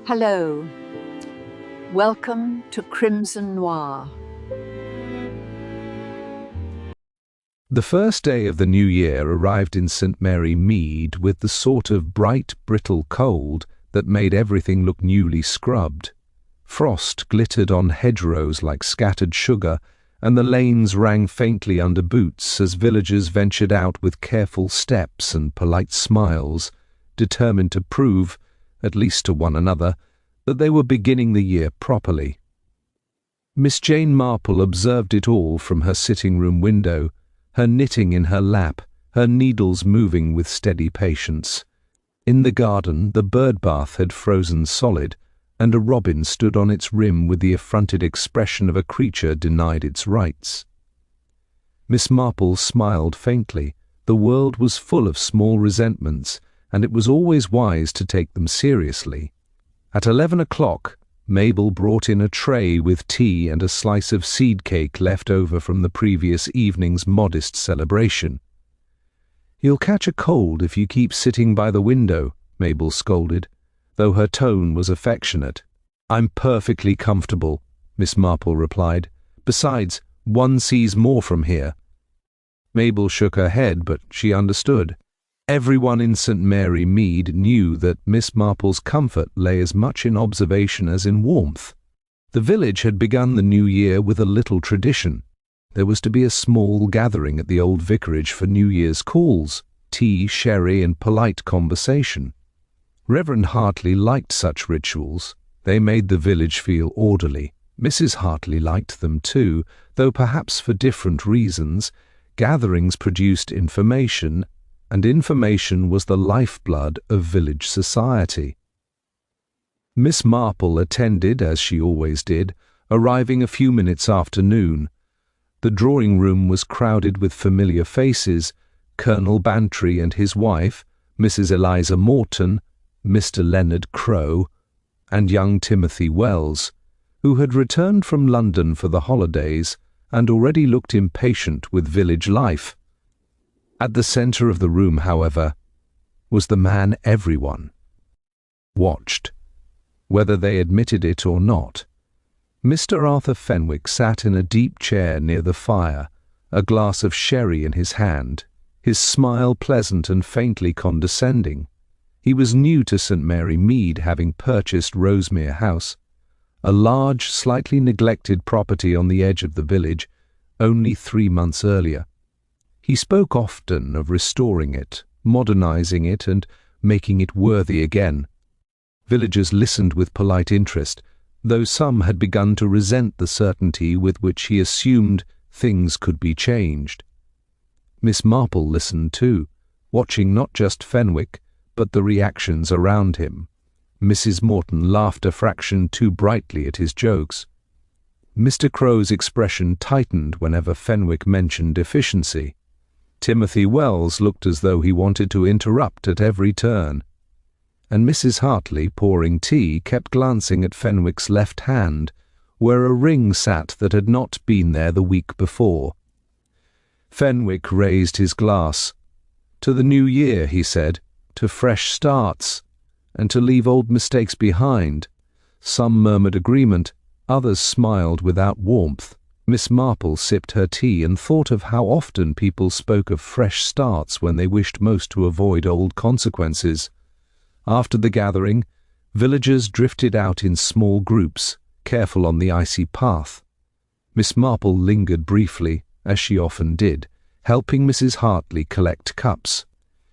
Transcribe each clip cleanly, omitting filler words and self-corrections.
Hello, welcome to Crimson Noir. The first day of the new year arrived in St. Mary Mead with the sort of bright, brittle cold that made everything look newly scrubbed. Frost glittered on hedgerows like scattered sugar, and the lanes rang faintly under boots as villagers ventured out with careful steps and polite smiles, determined to prove, at least to one another, that they were beginning the year properly. Miss Jane Marple observed it all from her sitting-room window, her knitting in her lap, her needles moving with steady patience. In the garden the bird bath had frozen solid, and a robin stood on its rim with the affronted expression of a creature denied its rights. Miss Marple smiled faintly. The world was full of small resentments, and it was always wise to take them seriously. At 11 o'clock, Mabel brought in a tray with tea and a slice of seed cake left over from the previous evening's modest celebration. "You'll catch a cold if you keep sitting by the window," Mabel scolded, though her tone was affectionate. "I'm perfectly comfortable," Miss Marple replied. "Besides, one sees more from here." Mabel shook her head, but she understood. Everyone in St. Mary Mead knew that Miss Marple's comfort lay as much in observation as in warmth. The village had begun the new year with a little tradition. There was to be a small gathering at the old vicarage for New Year's calls, tea, sherry, and polite conversation. Reverend Hartley liked such rituals. They made the village feel orderly. Mrs. Hartley liked them too, though perhaps for different reasons. Gatherings produced information, and information was the lifeblood of village society. Miss Marple attended, as she always did, arriving a few minutes after noon. The drawing-room was crowded with familiar faces: Colonel Bantry and his wife, Mrs. Eliza Morton, Mr. Leonard Crowe, and young Timothy Wells, who had returned from London for the holidays and already looked impatient with village life. At the centre of the room, however, was the man everyone watched, whether they admitted it or not. Mr. Arthur Fenwick sat in a deep chair near the fire, a glass of sherry in his hand, his smile pleasant and faintly condescending. He was new to St. Mary Mead, having purchased Rosemere House, a large, slightly neglected property on the edge of the village, only 3 months earlier. He spoke often of restoring it, modernizing it, and making it worthy again. Villagers listened with polite interest, though some had begun to resent the certainty with which he assumed things could be changed. Miss Marple listened too, watching not just Fenwick, but the reactions around him. Mrs. Morton laughed a fraction too brightly at his jokes. Mr. Crowe's expression tightened whenever Fenwick mentioned efficiency. Timothy Wells looked as though he wanted to interrupt at every turn, and Mrs. Hartley, pouring tea, kept glancing at Fenwick's left hand, where a ring sat that had not been there the week before. Fenwick raised his glass. "To the new year," he said, "to fresh starts, and to leave old mistakes behind." Some murmured agreement, others smiled without warmth. Miss Marple sipped her tea and thought of how often people spoke of fresh starts when they wished most to avoid old consequences. After the gathering, villagers drifted out in small groups, careful on the icy path. Miss Marple lingered briefly, as she often did, helping Mrs. Hartley collect cups.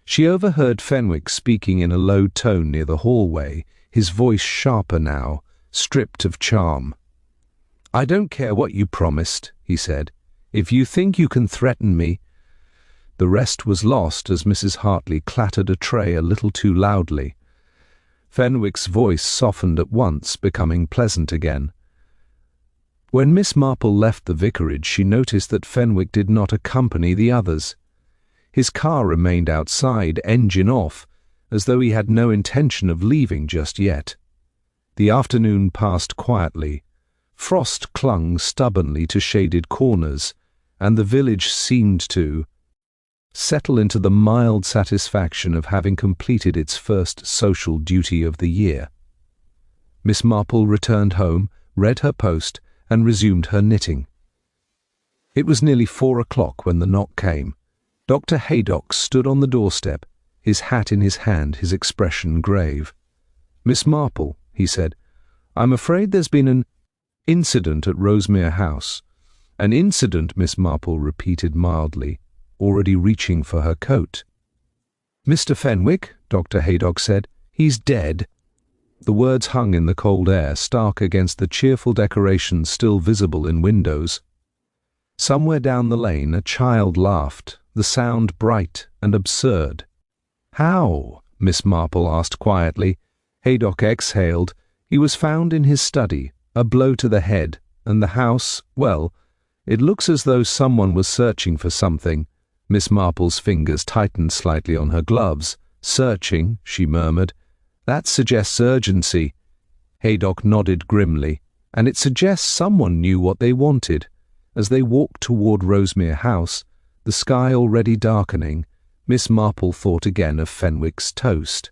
She overheard Fenwick speaking in a low tone near the hallway, his voice sharper now, stripped of charm. "I don't care what you promised," he said. "If you think you can threaten me—" The rest was lost as Mrs. Hartley clattered a tray a little too loudly. Fenwick's voice softened at once, becoming pleasant again. When Miss Marple left the vicarage, she noticed that Fenwick did not accompany the others. His car remained outside, engine off, as though he had no intention of leaving just yet. The afternoon passed quietly. Frost clung stubbornly to shaded corners, and the village seemed to settle into the mild satisfaction of having completed its first social duty of the year. Miss Marple returned home, read her post, and resumed her knitting. It was nearly 4 o'clock when the knock came. Dr. Haydock stood on the doorstep, his hat in his hand, his expression grave. "Miss Marple," he said, "I'm afraid there's been an incident at Rosemere House." "An incident," Miss Marple repeated mildly, already reaching for her coat. "Mr. Fenwick," Dr. Haydock said, "he's dead." The words hung in the cold air, stark against the cheerful decorations still visible in windows. Somewhere down the lane a child laughed, the sound bright and absurd. "How?" Miss Marple asked quietly. Haydock exhaled. "He was found in his study, a blow to the head, and the house, well, it looks as though someone was searching for something." Miss Marple's fingers tightened slightly on her gloves. "Searching," she murmured. "That suggests urgency." Haydock nodded grimly. "And it suggests someone knew what they wanted." As they walked toward Rosemere House, the sky already darkening, Miss Marple thought again of Fenwick's toast.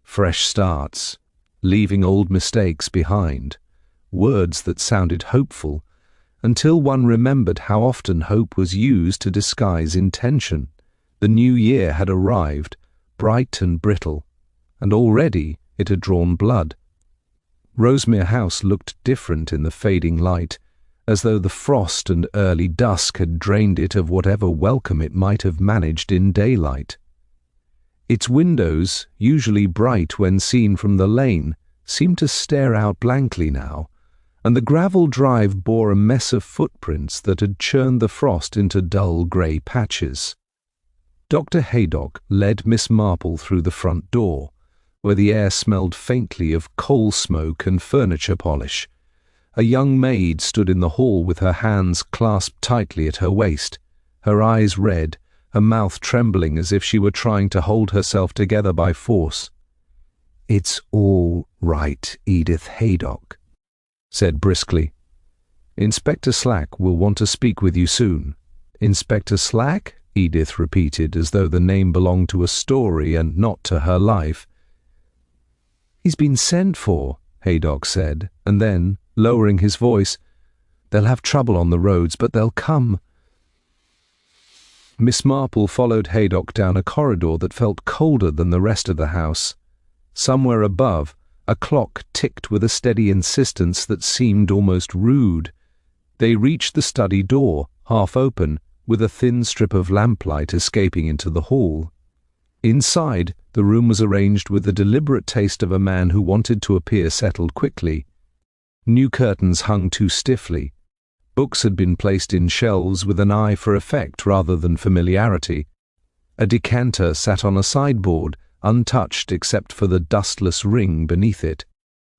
Fresh starts, leaving old mistakes behind. Words that sounded hopeful, until one remembered how often hope was used to disguise intention. The new year had arrived, bright and brittle, and already it had drawn blood. Rosemere House looked different in the fading light, as though the frost and early dusk had drained it of whatever welcome it might have managed in daylight. Its windows, usually bright when seen from the lane, seemed to stare out blankly now, and the gravel drive bore a mess of footprints that had churned the frost into dull grey patches. Dr. Haydock led Miss Marple through the front door, where the air smelled faintly of coal smoke and furniture polish. A young maid stood in the hall with her hands clasped tightly at her waist, her eyes red, her mouth trembling as if she were trying to hold herself together by force. "It's all right, Edith Haydock," said briskly. "Inspector Slack will want to speak with you soon." "Inspector Slack?" Edith repeated, as though the name belonged to a story and not to her life. "He's been sent for," Haydock said, and then, lowering his voice, "They'll have trouble on the roads, but they'll come." Miss Marple followed Haydock down a corridor that felt colder than the rest of the house. Somewhere above, a clock ticked with a steady insistence that seemed almost rude. They reached the study door, half open, with a thin strip of lamplight escaping into the hall. Inside, the room was arranged with the deliberate taste of a man who wanted to appear settled quickly. New curtains hung too stiffly. Books had been placed in shelves with an eye for effect rather than familiarity. A decanter sat on a sideboard, untouched except for the dustless ring beneath it.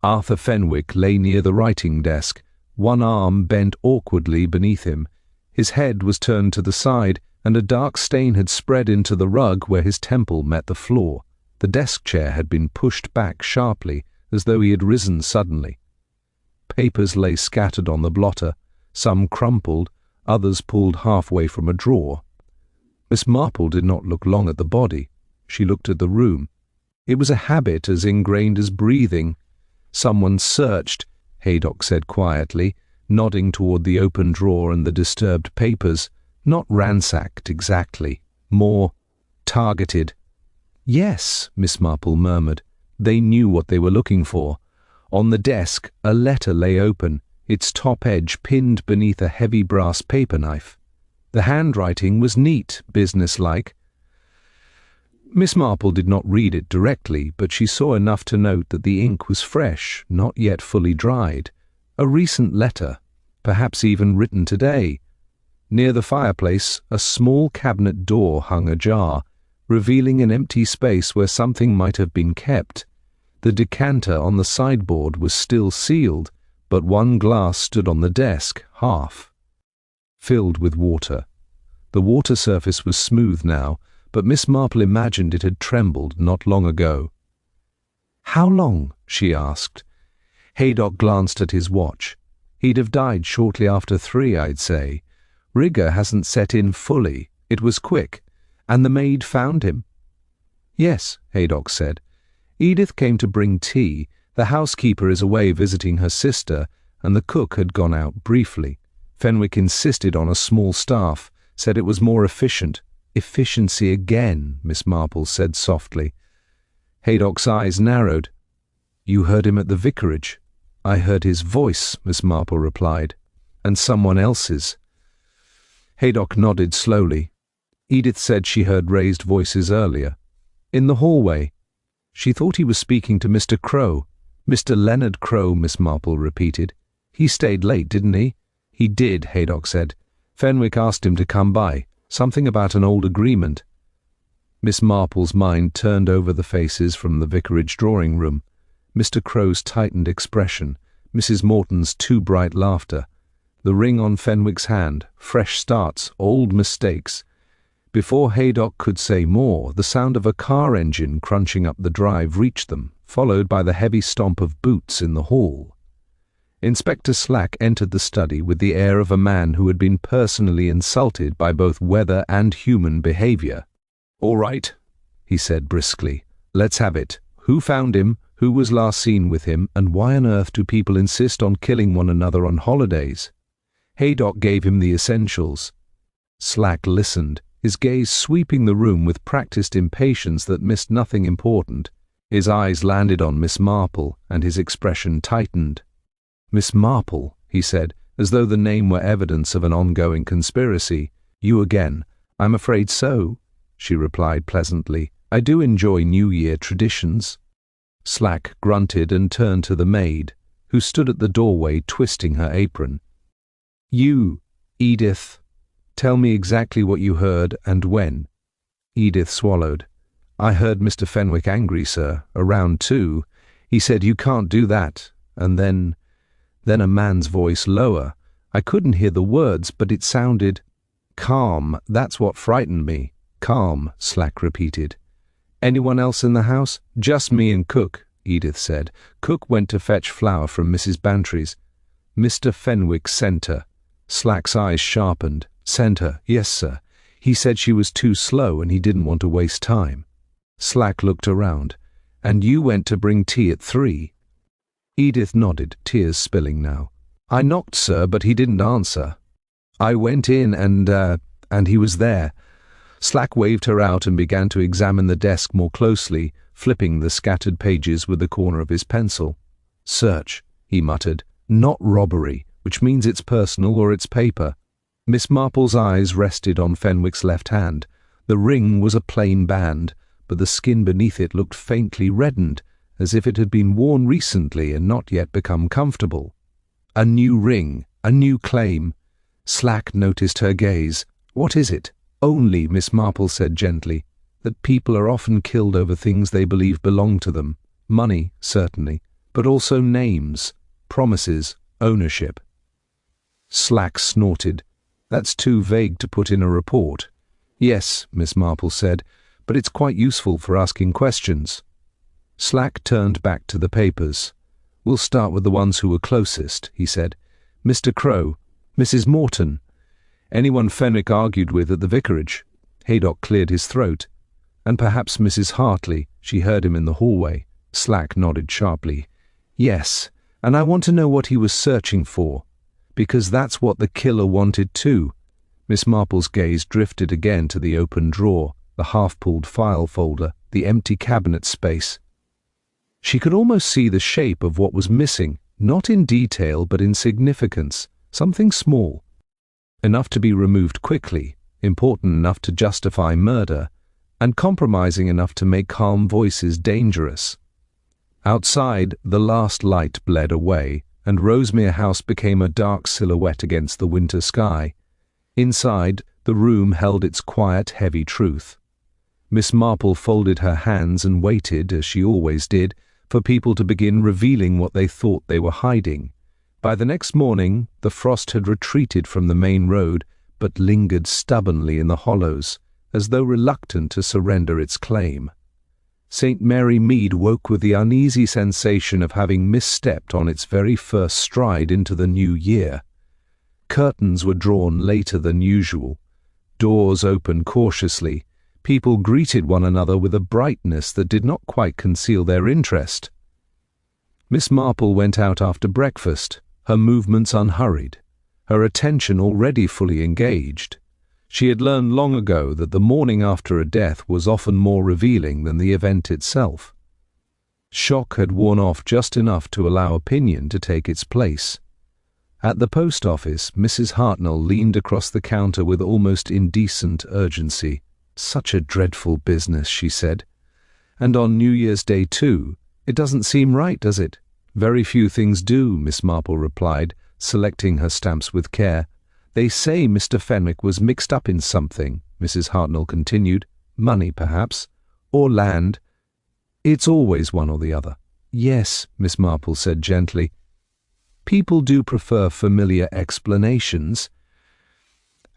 Arthur Fenwick lay near the writing desk, one arm bent awkwardly beneath him. His head was turned to the side, and a dark stain had spread into the rug where his temple met the floor. The desk chair had been pushed back sharply, as though he had risen suddenly. Papers lay scattered on the blotter, some crumpled, others pulled halfway from a drawer. Miss Marple did not look long at the body. She looked at the room. It was a habit as ingrained as breathing. "Someone searched," Haydock said quietly, nodding toward the open drawer and the disturbed papers. "Not ransacked exactly, more targeted." "Yes," Miss Marple murmured. They knew what they were looking for. On the desk, a letter lay open, its top edge pinned beneath a heavy brass paper knife. The handwriting was neat, businesslike. Miss Marple did not read it directly, but she saw enough to note that the ink was fresh, not yet fully dried. A recent letter, perhaps even written today. Near the fireplace, a small cabinet door hung ajar, revealing an empty space where something might have been kept. The decanter on the sideboard was still sealed, but one glass stood on the desk, half filled with water. The water surface was smooth now, but Miss Marple imagined it had trembled not long ago. "How long?" she asked. Haydock glanced at his watch. "He'd have died shortly after 3, I'd say. Rigor hasn't set in fully. It was quick. And the maid found him." "Yes," Haydock said. "Edith came to bring tea. The housekeeper is away visiting her sister, and the cook had gone out briefly. Fenwick insisted on a small staff, said it was more efficient. Efficiency again, Miss Marple said softly. Haydock's eyes narrowed. You heard him at the vicarage. I heard his voice, Miss Marple replied, and someone else's. Haydock nodded slowly. Edith said she heard raised voices earlier. In the hallway. She thought he was speaking to Mr. Crow. Mr. Leonard Crow, Miss Marple repeated. He stayed late, didn't he? He did, Haydock said. Fenwick asked him to come by. Something about an old agreement. Miss Marple's mind turned over the faces from the vicarage drawing-room. Mr. Crow's tightened expression, Mrs. Morton's too bright laughter, the ring on Fenwick's hand, fresh starts, old mistakes. Before Haydock could say more, the sound of a car engine crunching up the drive reached them, followed by the heavy stomp of boots in the hall. Inspector Slack entered the study with the air of a man who had been personally insulted by both weather and human behavior. "All right," he said briskly. "Let's have it. Who found him, who was last seen with him, and why on earth do people insist on killing one another on holidays?" Haydock gave him the essentials. Slack listened, his gaze sweeping the room with practiced impatience that missed nothing important. His eyes landed on Miss Marple, and his expression tightened. "Miss Marple," he said, as though the name were evidence of an ongoing conspiracy. "You again." "I'm afraid so," she replied pleasantly. "I do enjoy New Year traditions." Slack grunted and turned to the maid, who stood at the doorway twisting her apron. "You, Edith, tell me exactly what you heard and when." Edith swallowed. "I heard Mr. Fenwick angry, sir, around 2. He said, 'You can't do that,' and then a man's voice lower. I couldn't hear the words, but it sounded calm. That's what frightened me." "Calm," Slack repeated. "Anyone else in the house?" "Just me and Cook," Edith said. "Cook went to fetch flour from Mrs. Bantry's." "Mr. Fenwick sent her." Slack's eyes sharpened. "Sent her, yes, sir. He said she was too slow and he didn't want to waste time." Slack looked around. "And you went to bring tea at 3. Edith nodded, tears spilling now. "I knocked, sir, but he didn't answer. I went in and he was there." Slack waved her out and began to examine the desk more closely, flipping the scattered pages with the corner of his pencil. "Search," he muttered. "Not robbery, which means it's personal or it's paper." Miss Marple's eyes rested on Fenwick's left hand. The ring was a plain band, but the skin beneath it looked faintly reddened, as if it had been worn recently and not yet become comfortable. A new ring, a new claim. Slack noticed her gaze. "What is it?" "Only," Miss Marple said gently, "that people are often killed over things they believe belong to them. Money, certainly, but also names, promises, ownership." Slack snorted. "That's too vague to put in a report." "Yes," Miss Marple said, "but it's quite useful for asking questions." Slack turned back to the papers. "We'll start with the ones who were closest," he said. "Mr. Crow, Mrs. Morton, anyone Fenwick argued with at the vicarage." Haydock cleared his throat. "And perhaps Mrs. Hartley, she heard him in the hallway." Slack nodded sharply. "Yes, and I want to know what he was searching for, because that's what the killer wanted too." Miss Marple's gaze drifted again to the open drawer, the half-pulled file folder, the empty cabinet space. She could almost see the shape of what was missing, not in detail but in significance, something small, enough to be removed quickly, important enough to justify murder, and compromising enough to make calm voices dangerous. Outside, the last light bled away, and Rosemere House became a dark silhouette against the winter sky. Inside, the room held its quiet, heavy truth. Miss Marple folded her hands and waited, as she always did, for people to begin revealing what they thought they were hiding. By the next morning, the frost had retreated from the main road, but lingered stubbornly in the hollows, as though reluctant to surrender its claim. St. Mary Mead woke with the uneasy sensation of having misstepped on its very first stride into the new year. Curtains were drawn later than usual. Doors opened cautiously. People greeted one another with a brightness that did not quite conceal their interest. Miss Marple went out after breakfast, her movements unhurried, her attention already fully engaged. She had learned long ago that the morning after a death was often more revealing than the event itself. Shock had worn off just enough to allow opinion to take its place. At the post office, Mrs. Hartnell leaned across the counter with almost indecent urgency. "Such a dreadful business," she said. "And on New Year's Day too. It doesn't seem right, does it?" "Very few things do," Miss Marple replied, selecting her stamps with care. "They say Mr. Fenwick was mixed up in something," Mrs. Hartnell continued. "Money, perhaps, or land. It's always one or the other." "Yes," Miss Marple said gently. "People do prefer familiar explanations."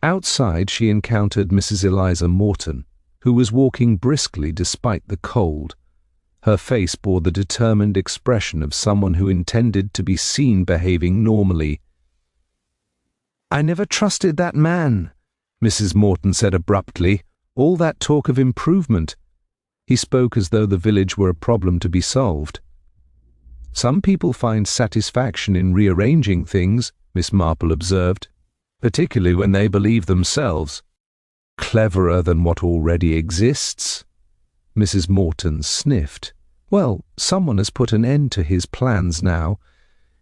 Outside she encountered Mrs. Eliza Morton, who was walking briskly despite the cold. Her face bore the determined expression of someone who intended to be seen behaving normally. "I never trusted that man," Mrs. Morton said abruptly. "All that talk of improvement." He spoke as though the village were a problem to be solved. "Some people find satisfaction in rearranging things," Miss Marple observed, "particularly when they believe themselves cleverer than what already exists." Mrs. Morton sniffed. "Well, someone has put an end to his plans now."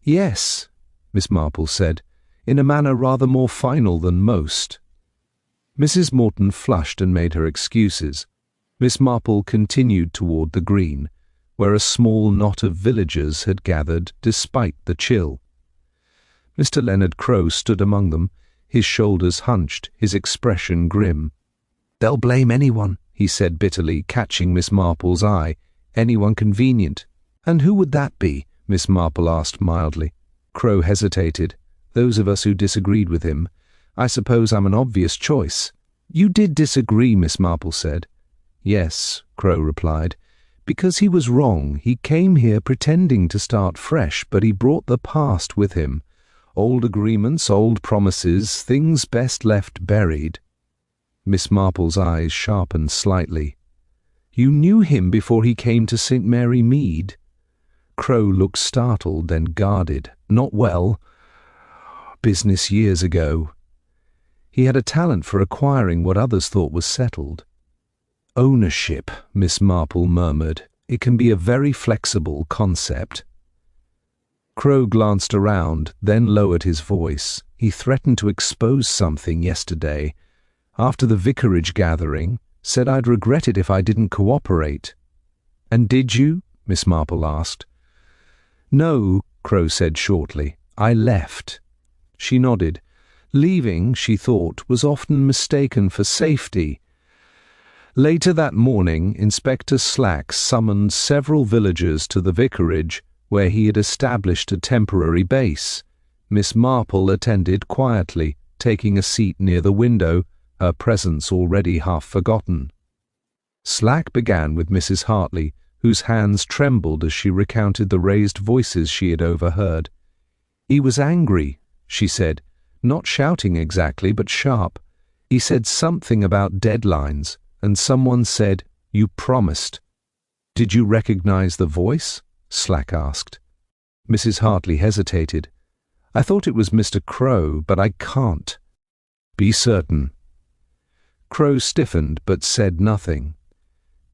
"Yes," Miss Marple said, in a manner rather more final than most. Mrs. Morton flushed and made her excuses. Miss Marple continued toward the green, where a small knot of villagers had gathered despite the chill. Mr. Leonard Crowe stood among them, his shoulders hunched, his expression grim. "They'll blame anyone," he said bitterly, catching Miss Marple's eye. "Anyone convenient." "And who would that be?" Miss Marple asked mildly. Crowe hesitated. "Those of us who disagreed with him. I suppose I'm an obvious choice." "You did disagree," Miss Marple said. "Yes," Crowe replied, "because he was wrong. He came here pretending to start fresh, but he brought the past with him. Old agreements, old promises, things best left buried." Miss Marple's eyes sharpened slightly. "You knew him before he came to St. Mary Mead?" Crowe looked startled and guarded. "Not well. Business years ago." He had a talent for acquiring what others thought was settled. "Ownership," Miss Marple murmured. "It can be a very flexible concept." Crowe glanced around, then lowered his voice. "He threatened to expose something yesterday. After the vicarage gathering, said I'd regret it if I didn't cooperate." "And did you?" Miss Marple asked. "No," Crowe said shortly. "I left." She nodded. Leaving, she thought, was often mistaken for safety. Later that morning, Inspector Slack summoned several villagers to the vicarage, where he had established a temporary base. Miss Marple attended quietly, taking a seat near the window, her presence already half forgotten. Slack began with Mrs. Hartley, whose hands trembled as she recounted the raised voices she had overheard. "He was angry," she said, "not shouting exactly, but sharp. He said something about deadlines, and someone said, 'You promised.'" "Did you recognize the voice?" Slack asked. Mrs. Hartley hesitated. "I thought it was Mr. Crowe, but I can't." "Be certain." Crowe stiffened but said nothing.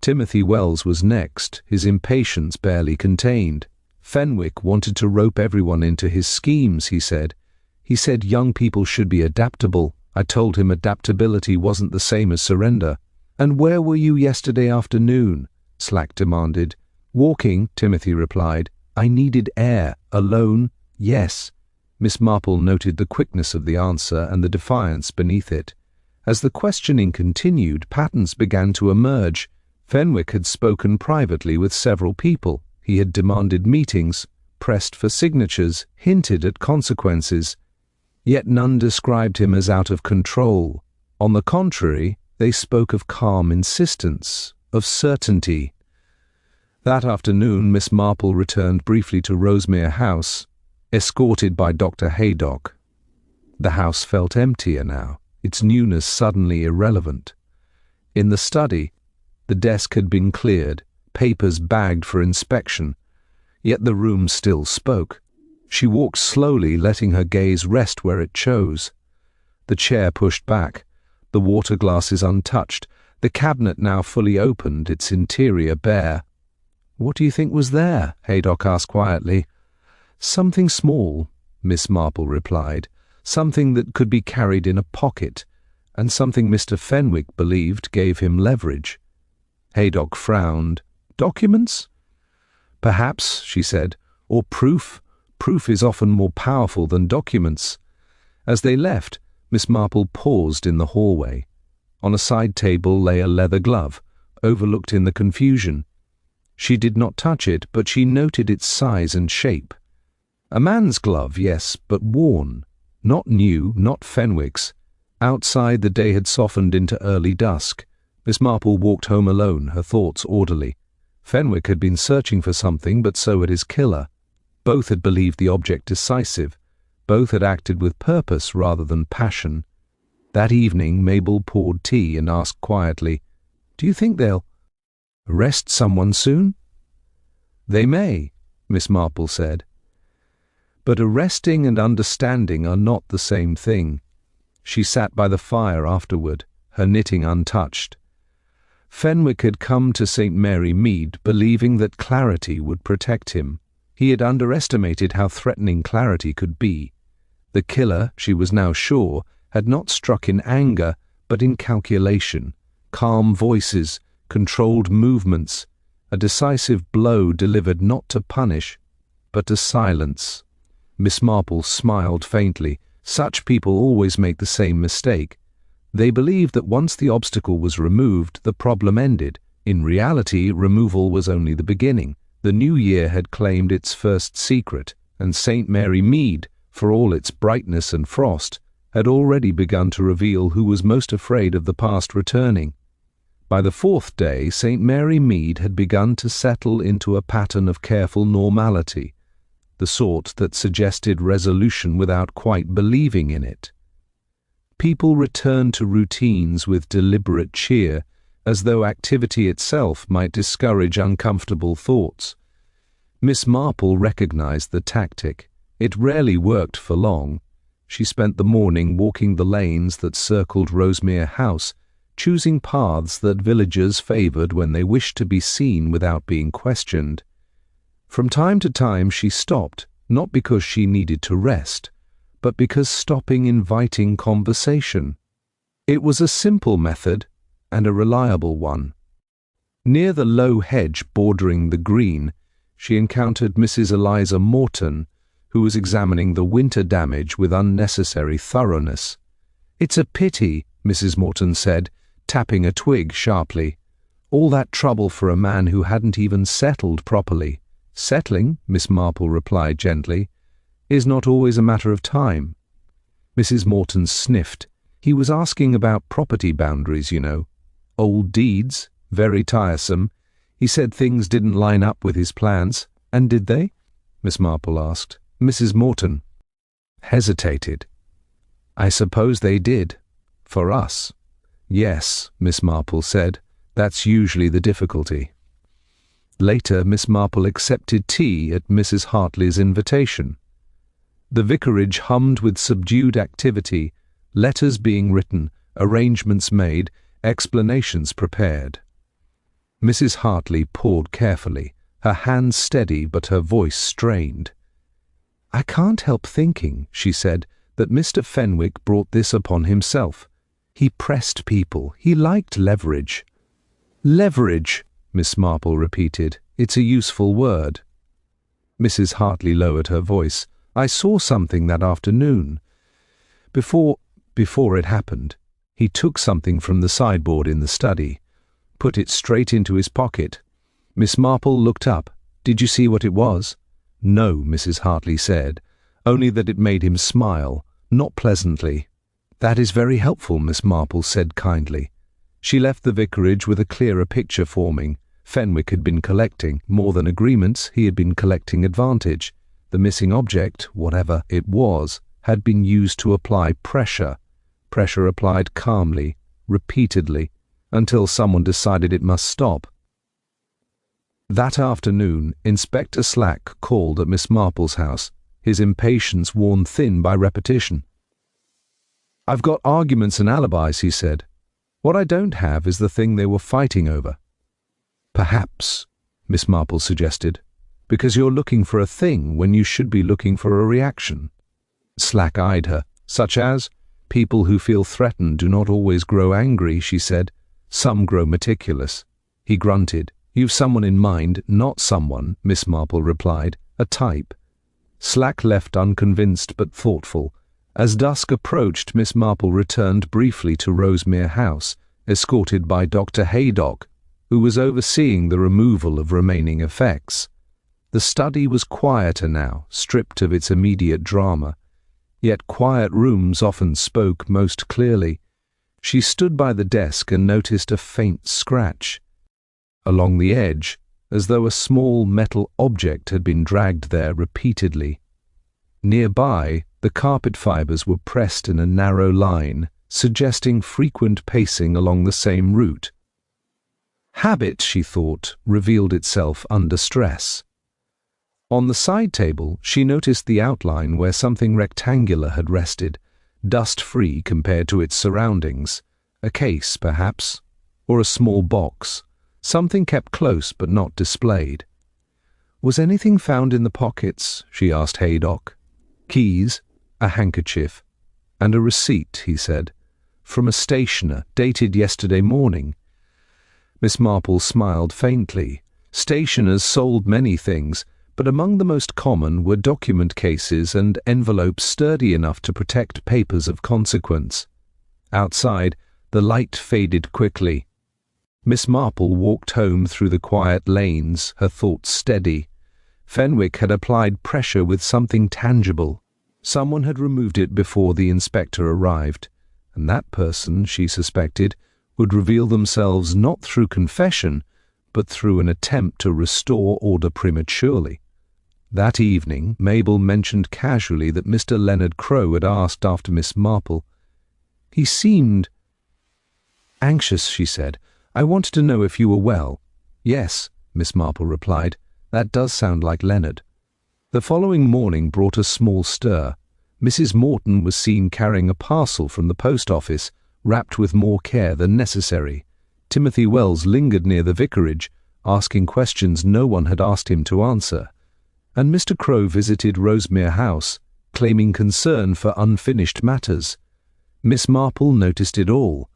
Timothy Wells was next, his impatience barely contained. "Fenwick wanted to rope everyone into his schemes," he said. "He said young people should be adaptable. I told him adaptability wasn't the same as surrender." "And where were you yesterday afternoon?" Slack demanded. "Walking," Timothy replied. "I needed air. Alone?" "Yes." Miss Marple noted the quickness of the answer and the defiance beneath it. As the questioning continued, patterns began to emerge. Fenwick had spoken privately with several people. He had demanded meetings, pressed for signatures, hinted at consequences. Yet none described him as out of control. On the contrary, they spoke of calm insistence, of certainty. That afternoon, Miss Marple returned briefly to Rosemere House, escorted by Dr. Haydock. The house felt emptier now, its newness suddenly irrelevant. In the study, the desk had been cleared, papers bagged for inspection. Yet the room still spoke. She walked slowly, letting her gaze rest where it chose. The chair pushed back, the water glasses untouched, the cabinet now fully opened, its interior bare. "What do you think was there?" Haydock asked quietly. "Something small," Miss Marple replied. "Something that could be carried in a pocket, and something Mr. Fenwick believed gave him leverage." Haydock frowned. "Documents?" "Perhaps," she said, "or proof. Proof is often more powerful than documents." As they left, Miss Marple paused in the hallway. On a side table lay a leather glove, overlooked in the confusion. She did not touch it, but she noted its size and shape. A man's glove, yes, but worn. Not new, not Fenwick's. Outside, the day had softened into early dusk. Miss Marple walked home alone, her thoughts orderly. Fenwick had been searching for something, but so had his killer. Both had believed the object decisive. Both had acted with purpose rather than passion. That evening, Mabel poured tea and asked quietly, "Do you think they'll arrest someone soon?" "They may," Miss Marple said. "But arresting and understanding are not the same thing." She sat by the fire afterward, her knitting untouched. Fenwick had come to St. Mary Mead believing that clarity would protect him. He had underestimated how threatening clarity could be. The killer, she was now sure, had not struck in anger, but in calculation. Calm voices, controlled movements, a decisive blow delivered not to punish, but to silence. Miss Marple smiled faintly. Such people always make the same mistake. They believe that once the obstacle was removed, the problem ended. In reality, removal was only the beginning. The new year had claimed its first secret, and St. Mary Mead, for all its brightness and frost, had already begun to reveal who was most afraid of the past returning. By the fourth day, St. Mary Mead had begun to settle into a pattern of careful normality, the sort that suggested resolution without quite believing in it. People returned to routines with deliberate cheer, as though activity itself might discourage uncomfortable thoughts. Miss Marple recognized the tactic. It rarely worked for long. She spent the morning walking the lanes that circled Rosemere House, choosing paths that villagers favored when they wished to be seen without being questioned. From time to time she stopped, not because she needed to rest, but because stopping inviting conversation. It was a simple method, and a reliable one. Near the low hedge bordering the green, she encountered Mrs. Eliza Morton, who was examining the winter damage with unnecessary thoroughness. "It's a pity," Mrs. Morton said, tapping a twig sharply. "All that trouble for a man who hadn't even settled properly." "Settling," Miss Marple replied gently, "is not always a matter of time." Mrs. Morton sniffed. "He was asking about property boundaries, you know. Old deeds, very tiresome. He said things didn't line up with his plans." "And did they?" Miss Marple asked. Mrs. Morton hesitated. "I suppose they did. For us." "Yes," Miss Marple said. "That's usually the difficulty." Later, Miss Marple accepted tea at Mrs. Hartley's invitation. The vicarage hummed with subdued activity, letters being written, arrangements made, explanations prepared. Mrs. Hartley poured carefully, her hands steady but her voice strained. "I can't help thinking," she said, "that Mr. Fenwick brought this upon himself. He pressed people. He liked leverage." "Leverage," Miss Marple repeated. "It's a useful word." Mrs. Hartley lowered her voice. "I saw something that afternoon. Before it happened, he took something from the sideboard in the study, put it straight into his pocket." Miss Marple looked up. "Did you see what it was?" "No," Mrs. Hartley said, "only that it made him smile, not pleasantly." "That is very helpful," Miss Marple said kindly. She left the vicarage with a clearer picture forming. Fenwick had been collecting. More than agreements, he had been collecting advantage. The missing object, whatever it was, had been used to apply pressure. Pressure applied calmly, repeatedly, until someone decided it must stop. That afternoon, Inspector Slack called at Miss Marple's house, his impatience worn thin by repetition. "I've got arguments and alibis," he said. "What I don't have is the thing they were fighting over." "Perhaps," Miss Marple suggested, "because you're looking for a thing when you should be looking for a reaction." Slack eyed her. "Such as, people who feel threatened do not always grow angry," she said. "Some grow meticulous." He grunted. "You've someone in mind." "Not someone," Miss Marple replied. "A type." Slack left unconvinced but thoughtful. As dusk approached, Miss Marple returned briefly to Rosemere House, escorted by Dr. Haydock, who was overseeing the removal of remaining effects. The study was quieter now, stripped of its immediate drama. Yet quiet rooms often spoke most clearly. She stood by the desk and noticed a faint scratch along the edge, as though a small metal object had been dragged there repeatedly. Nearby, the carpet fibers were pressed in a narrow line, suggesting frequent pacing along the same route. Habit, she thought, revealed itself under stress. On the side table, she noticed the outline where something rectangular had rested, dust-free compared to its surroundings. A case, perhaps, or a small box, something kept close but not displayed. "Was anything found in the pockets?" she asked Haydock. "Keys, a handkerchief, and a receipt," he said, "from a stationer, dated yesterday morning." Miss Marple smiled faintly. Stationers sold many things, but among the most common were document cases and envelopes sturdy enough to protect papers of consequence. Outside, the light faded quickly. Miss Marple walked home through the quiet lanes, her thoughts steady. Fenwick had applied pressure with something tangible. Someone had removed it before the inspector arrived, and that person, she suspected, would reveal themselves not through confession, but through an attempt to restore order prematurely. That evening, Mabel mentioned casually that Mr. Leonard Crowe had asked after Miss Marple. "He seemed anxious," she said. "I wanted to know if you were well." "Yes," Miss Marple replied. "That does sound like Leonard." The following morning brought a small stir. Mrs. Morton was seen carrying a parcel from the post office, wrapped with more care than necessary. Timothy Wells lingered near the vicarage, asking questions no one had asked him to answer. And Mr. Crowe visited Rosemere House, claiming concern for unfinished matters. Miss Marple noticed it all.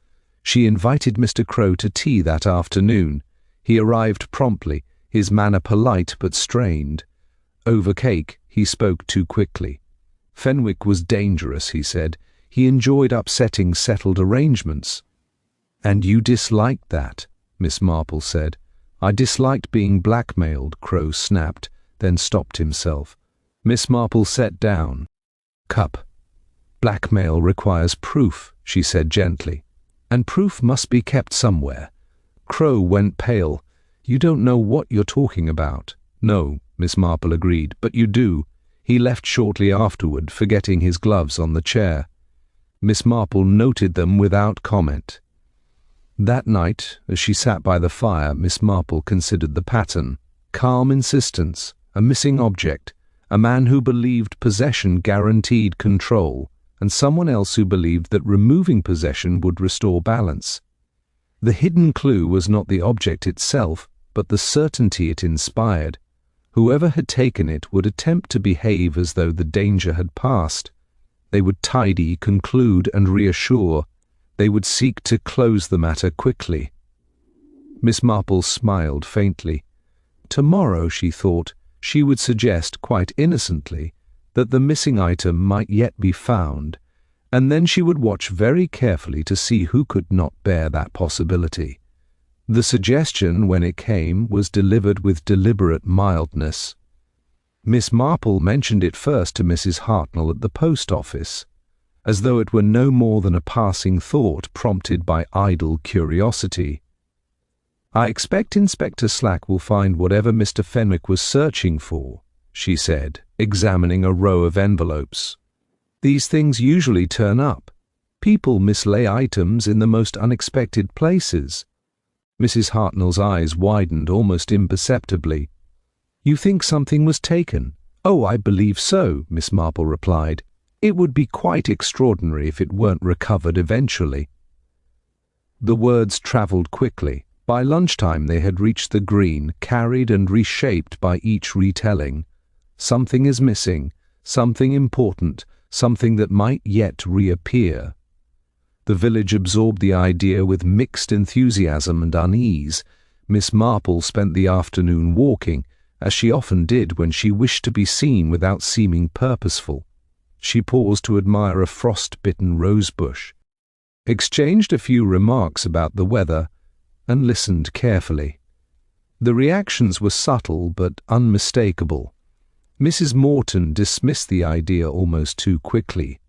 She invited Mr. Crowe to tea that afternoon. He arrived promptly, his manner polite but strained. Over cake, he spoke too quickly. Fenwick was dangerous, he said. He enjoyed upsetting settled arrangements. "And you disliked that," Miss Marple said. "I disliked being blackmailed," Crowe snapped, then stopped himself. Miss Marple sat down. "Cup. Blackmail requires proof," she said gently. "And proof must be kept somewhere." Crowe went pale. "You don't know what you're talking about." "No," Miss Marple agreed, "but you do." He left shortly afterward, forgetting his gloves on the chair. Miss Marple noted them without comment. That night, as she sat by the fire, Miss Marple considered the pattern. Calm insistence, a missing object, a man who believed possession guaranteed control, and someone else who believed that removing possession would restore balance. The hidden clue was not the object itself, but the certainty it inspired. Whoever had taken it would attempt to behave as though the danger had passed. They would tidy, conclude, and reassure. They would seek to close the matter quickly. Miss Marple smiled faintly. Tomorrow, she thought, she would suggest, quite innocently, that the missing item might yet be found, and then she would watch very carefully to see who could not bear that possibility. The suggestion, when it came, was delivered with deliberate mildness. Miss Marple mentioned it first to Mrs. Hartnell at the post office, as though it were no more than a passing thought prompted by idle curiosity. "I expect Inspector Slack will find whatever Mr. Fenwick was searching for," she said, examining a row of envelopes. "These things usually turn up. People mislay items in the most unexpected places." Mrs. Hartnell's eyes widened almost imperceptibly. "You think something was taken?" "Oh, I believe so," Miss Marple replied. "It would be quite extraordinary if it weren't recovered eventually." The words travelled quickly. By lunchtime they had reached the green, carried and reshaped by each retelling. Something is missing, something important, something that might yet reappear. The village absorbed the idea with mixed enthusiasm and unease. Miss Marple spent the afternoon walking, as she often did when she wished to be seen without seeming purposeful. She paused to admire a frost-bitten rosebush, exchanged a few remarks about the weather, and listened carefully. The reactions were subtle but unmistakable. Mrs. Morton dismissed the idea almost too quickly.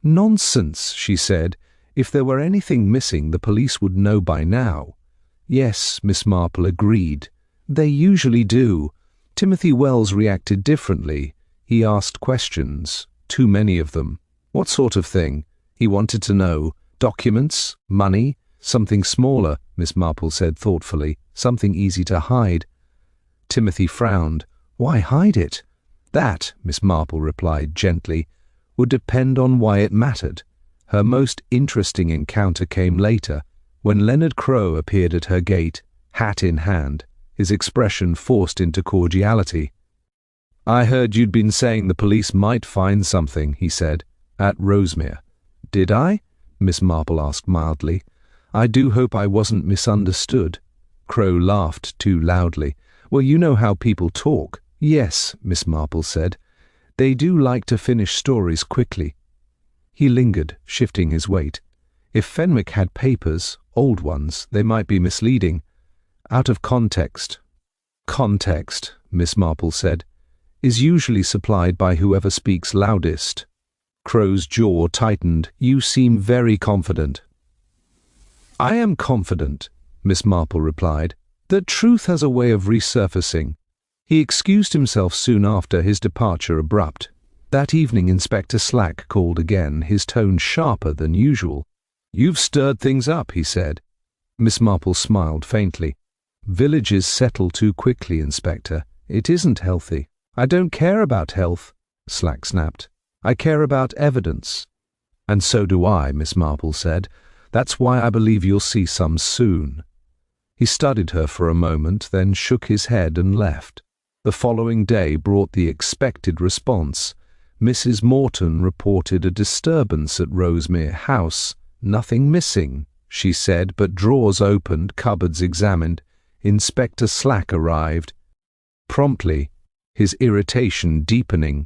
"Nonsense," she said. "If there were anything missing, the police would know by now." "Yes," Miss Marple agreed. "They usually do." Timothy Wells reacted differently. He asked questions, too many of them. "What sort of thing?" He wanted to know. "Documents? Money? Something smaller," Miss Marple said thoughtfully. "Something easy to hide." Timothy frowned. "Why hide it?" "That," Miss Marple replied gently, "would depend on why it mattered." Her most interesting encounter came later, when Leonard Crowe appeared at her gate, hat in hand, his expression forced into cordiality. "I heard you'd been saying the police might find something," he said, "at Rosemere." "Did I?" Miss Marple asked mildly. "I do hope I wasn't misunderstood." Crowe laughed too loudly. "Well, you know how people talk." "Yes," Miss Marple said. "They do like to finish stories quickly." He lingered, shifting his weight. If Fenwick had papers, old ones, they might be misleading. Out of context. "Context," Miss Marple said, "is usually supplied by whoever speaks loudest." Crowe's jaw tightened. "You seem very confident." "I am confident," Miss Marple replied, "that truth has a way of resurfacing." He excused himself soon after, his departure abrupt. That evening Inspector Slack called again, his tone sharper than usual. "You've stirred things up," he said. Miss Marple smiled faintly. "Villages settle too quickly, Inspector. It isn't healthy." "I don't care about health," Slack snapped. "I care about evidence." "And so do I," Miss Marple said. "That's why I believe you'll see some soon." He studied her for a moment, then shook his head and left. The following day brought the expected response. Mrs. Morton reported a disturbance at Rosemere House. "Nothing missing," she said, but drawers opened, cupboards examined. Inspector Slack arrived. Promptly, his irritation deepening.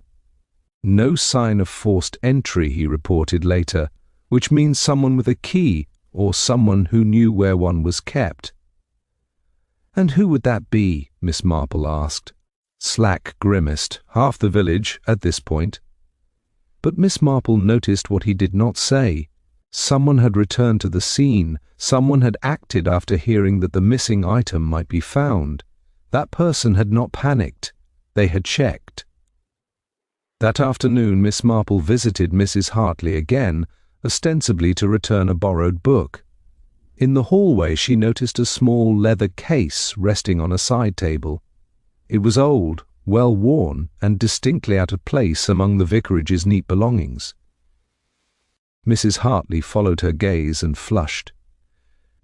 "No sign of forced entry," he reported later, "which means someone with a key, or someone who knew where one was kept." "And who would that be?" Miss Marple asked. Slack grimaced. "Half the village, at this point." But Miss Marple noticed what he did not say. Someone had returned to the scene. Someone had acted after hearing that the missing item might be found. That person had not panicked. They had checked. That afternoon Miss Marple visited Mrs. Hartley again, ostensibly to return a borrowed book. In the hallway she noticed a small leather case resting on a side table. It was old, well worn, and distinctly out of place among the vicarage's neat belongings. Mrs. Hartley followed her gaze and flushed.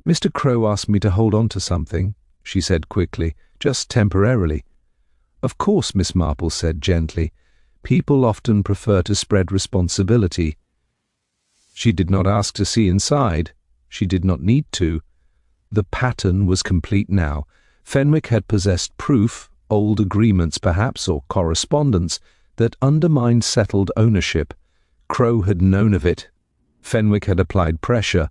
"Mr. Crowe asked me to hold on to something," she said quickly, "just temporarily." "Of course," Miss Marple said gently. "People often prefer to spread responsibility." She did not ask to see inside. She did not need to. The pattern was complete now. Fenwick had possessed proof, old agreements perhaps, or correspondence, that undermined settled ownership. Crowe had known of it. Fenwick had applied pressure.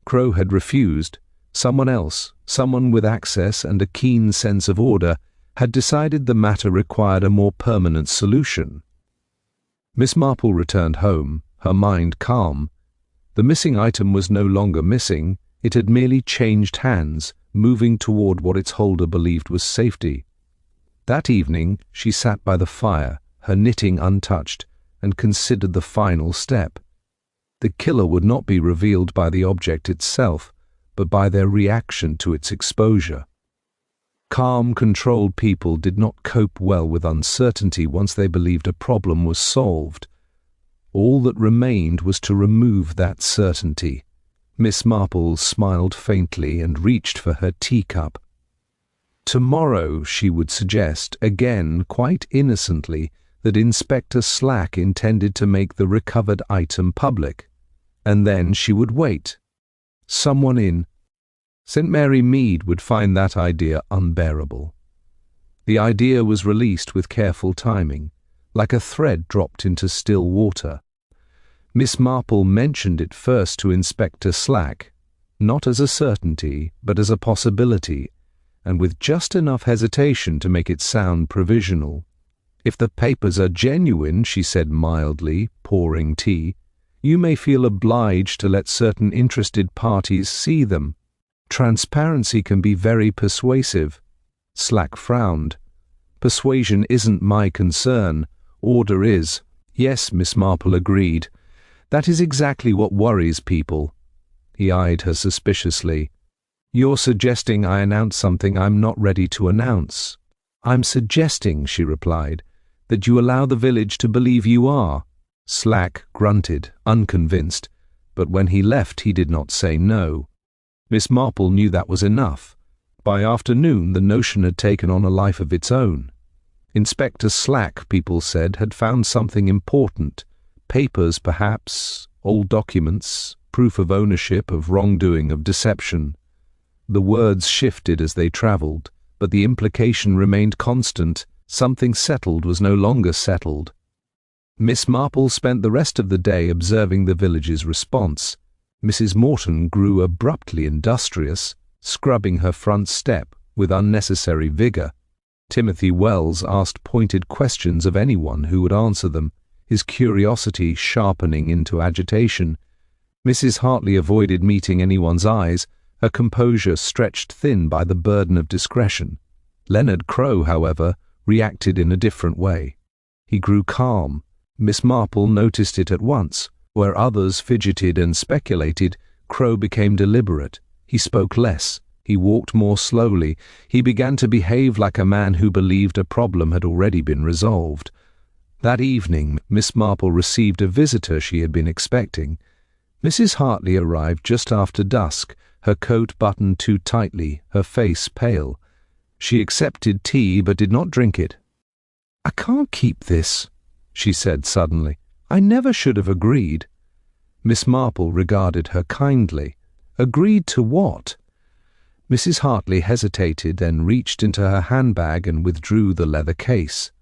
Crowe had refused. Someone else, someone with access and a keen sense of order, had decided the matter required a more permanent solution. Miss Marple returned home, her mind calm. The missing item was no longer missing. It had merely changed hands, moving toward what its holder believed was safety. That evening she sat by the fire, her knitting untouched, and considered the final step. The killer would not be revealed by the object itself, but by their reaction to its exposure. Calm, controlled people did not cope well with uncertainty once they believed a problem was solved. All that remained was to remove that certainty. Miss Marple smiled faintly and reached for her teacup. Tomorrow, she would suggest, again quite innocently, that Inspector Slack intended to make the recovered item public. And then she would wait. Someone in St. Mary Mead would find that idea unbearable. The idea was released with careful timing, like a thread dropped into still water. Miss Marple mentioned it first to Inspector Slack, not as a certainty, but as a possibility, and with just enough hesitation to make it sound provisional. "If the papers are genuine," she said mildly, pouring tea, "you may feel obliged to let certain interested parties see them. Transparency can be very persuasive." Slack frowned. "Persuasion isn't my concern. Order is." "Yes," Miss Marple agreed. "That is exactly what worries people." He eyed her suspiciously. "You're suggesting I announce something I'm not ready to announce." "I'm suggesting," she replied, "that you allow the village to believe you are." Slack grunted, unconvinced, but when he left he did not say no. Miss Marple knew that was enough. By afternoon the notion had taken on a life of its own. Inspector Slack, people said, had found something important. Papers, perhaps, old documents, proof of ownership, of wrongdoing, of deception. The words shifted as they travelled, but the implication remained constant. Something settled was no longer settled. Miss Marple spent the rest of the day observing the village's response. Mrs. Morton grew abruptly industrious, scrubbing her front step with unnecessary vigour. Timothy Wells asked pointed questions of anyone who would answer them, his curiosity sharpening into agitation. Mrs. Hartley avoided meeting anyone's eyes, her composure stretched thin by the burden of discretion. Leonard Crowe, however, reacted in a different way. He grew calm. Miss Marple noticed it at once. Where others fidgeted and speculated, Crowe became deliberate. He spoke less. He walked more slowly. He began to behave like a man who believed a problem had already been resolved. That evening, Miss Marple received a visitor she had been expecting. Mrs. Hartley arrived just after dusk, her coat buttoned too tightly, her face pale. She accepted tea but did not drink it. "I can't keep this," she said suddenly. "I never should have agreed." Miss Marple regarded her kindly. "Agreed to what?" Mrs. Hartley hesitated, then reached into her handbag and withdrew the leather case.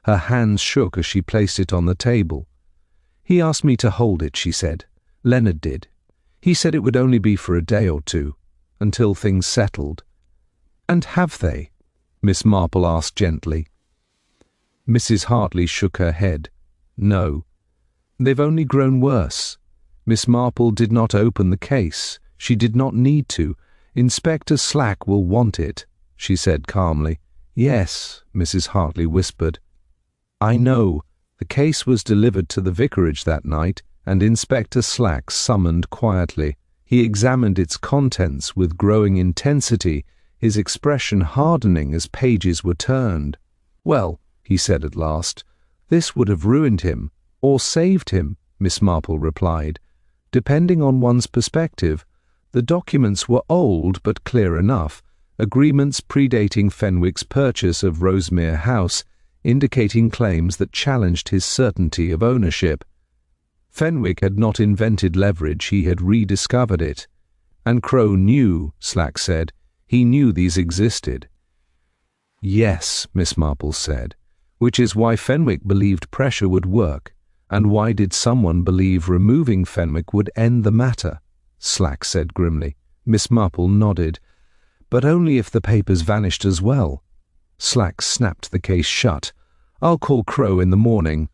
Her hands shook as she placed it on the table. "He asked me to hold it," she said. "Leonard did. He said it would only be for a day or two, until things settled." "And have they?" Miss Marple asked gently. Mrs. Hartley shook her head. "No. They've only grown worse. Miss Marple did not open the case. She did not need to. Inspector Slack will want it," she said calmly. "Yes," Mrs. Hartley whispered. "I know. The case was delivered to the vicarage that night, and Inspector Slack summoned quietly. He examined its contents with growing intensity, his expression hardening as pages were turned. "Well," he said at last, "this would have ruined him, or saved him," Miss Marple replied. "Depending on one's perspective. The documents were old but clear enough, agreements predating Fenwick's purchase of Rosemere House, indicating claims that challenged his certainty of ownership. Fenwick had not invented leverage, he had rediscovered it. And Crowe knew, Slack said, he knew these existed. "Yes," Miss Marple said, "which is why Fenwick believed pressure would work. And why did someone believe removing Fenwick would end the matter?" Slack said grimly. Miss Marple nodded. "But only if the papers vanished as well." Slack snapped the case shut. "I'll call Crowe in the morning."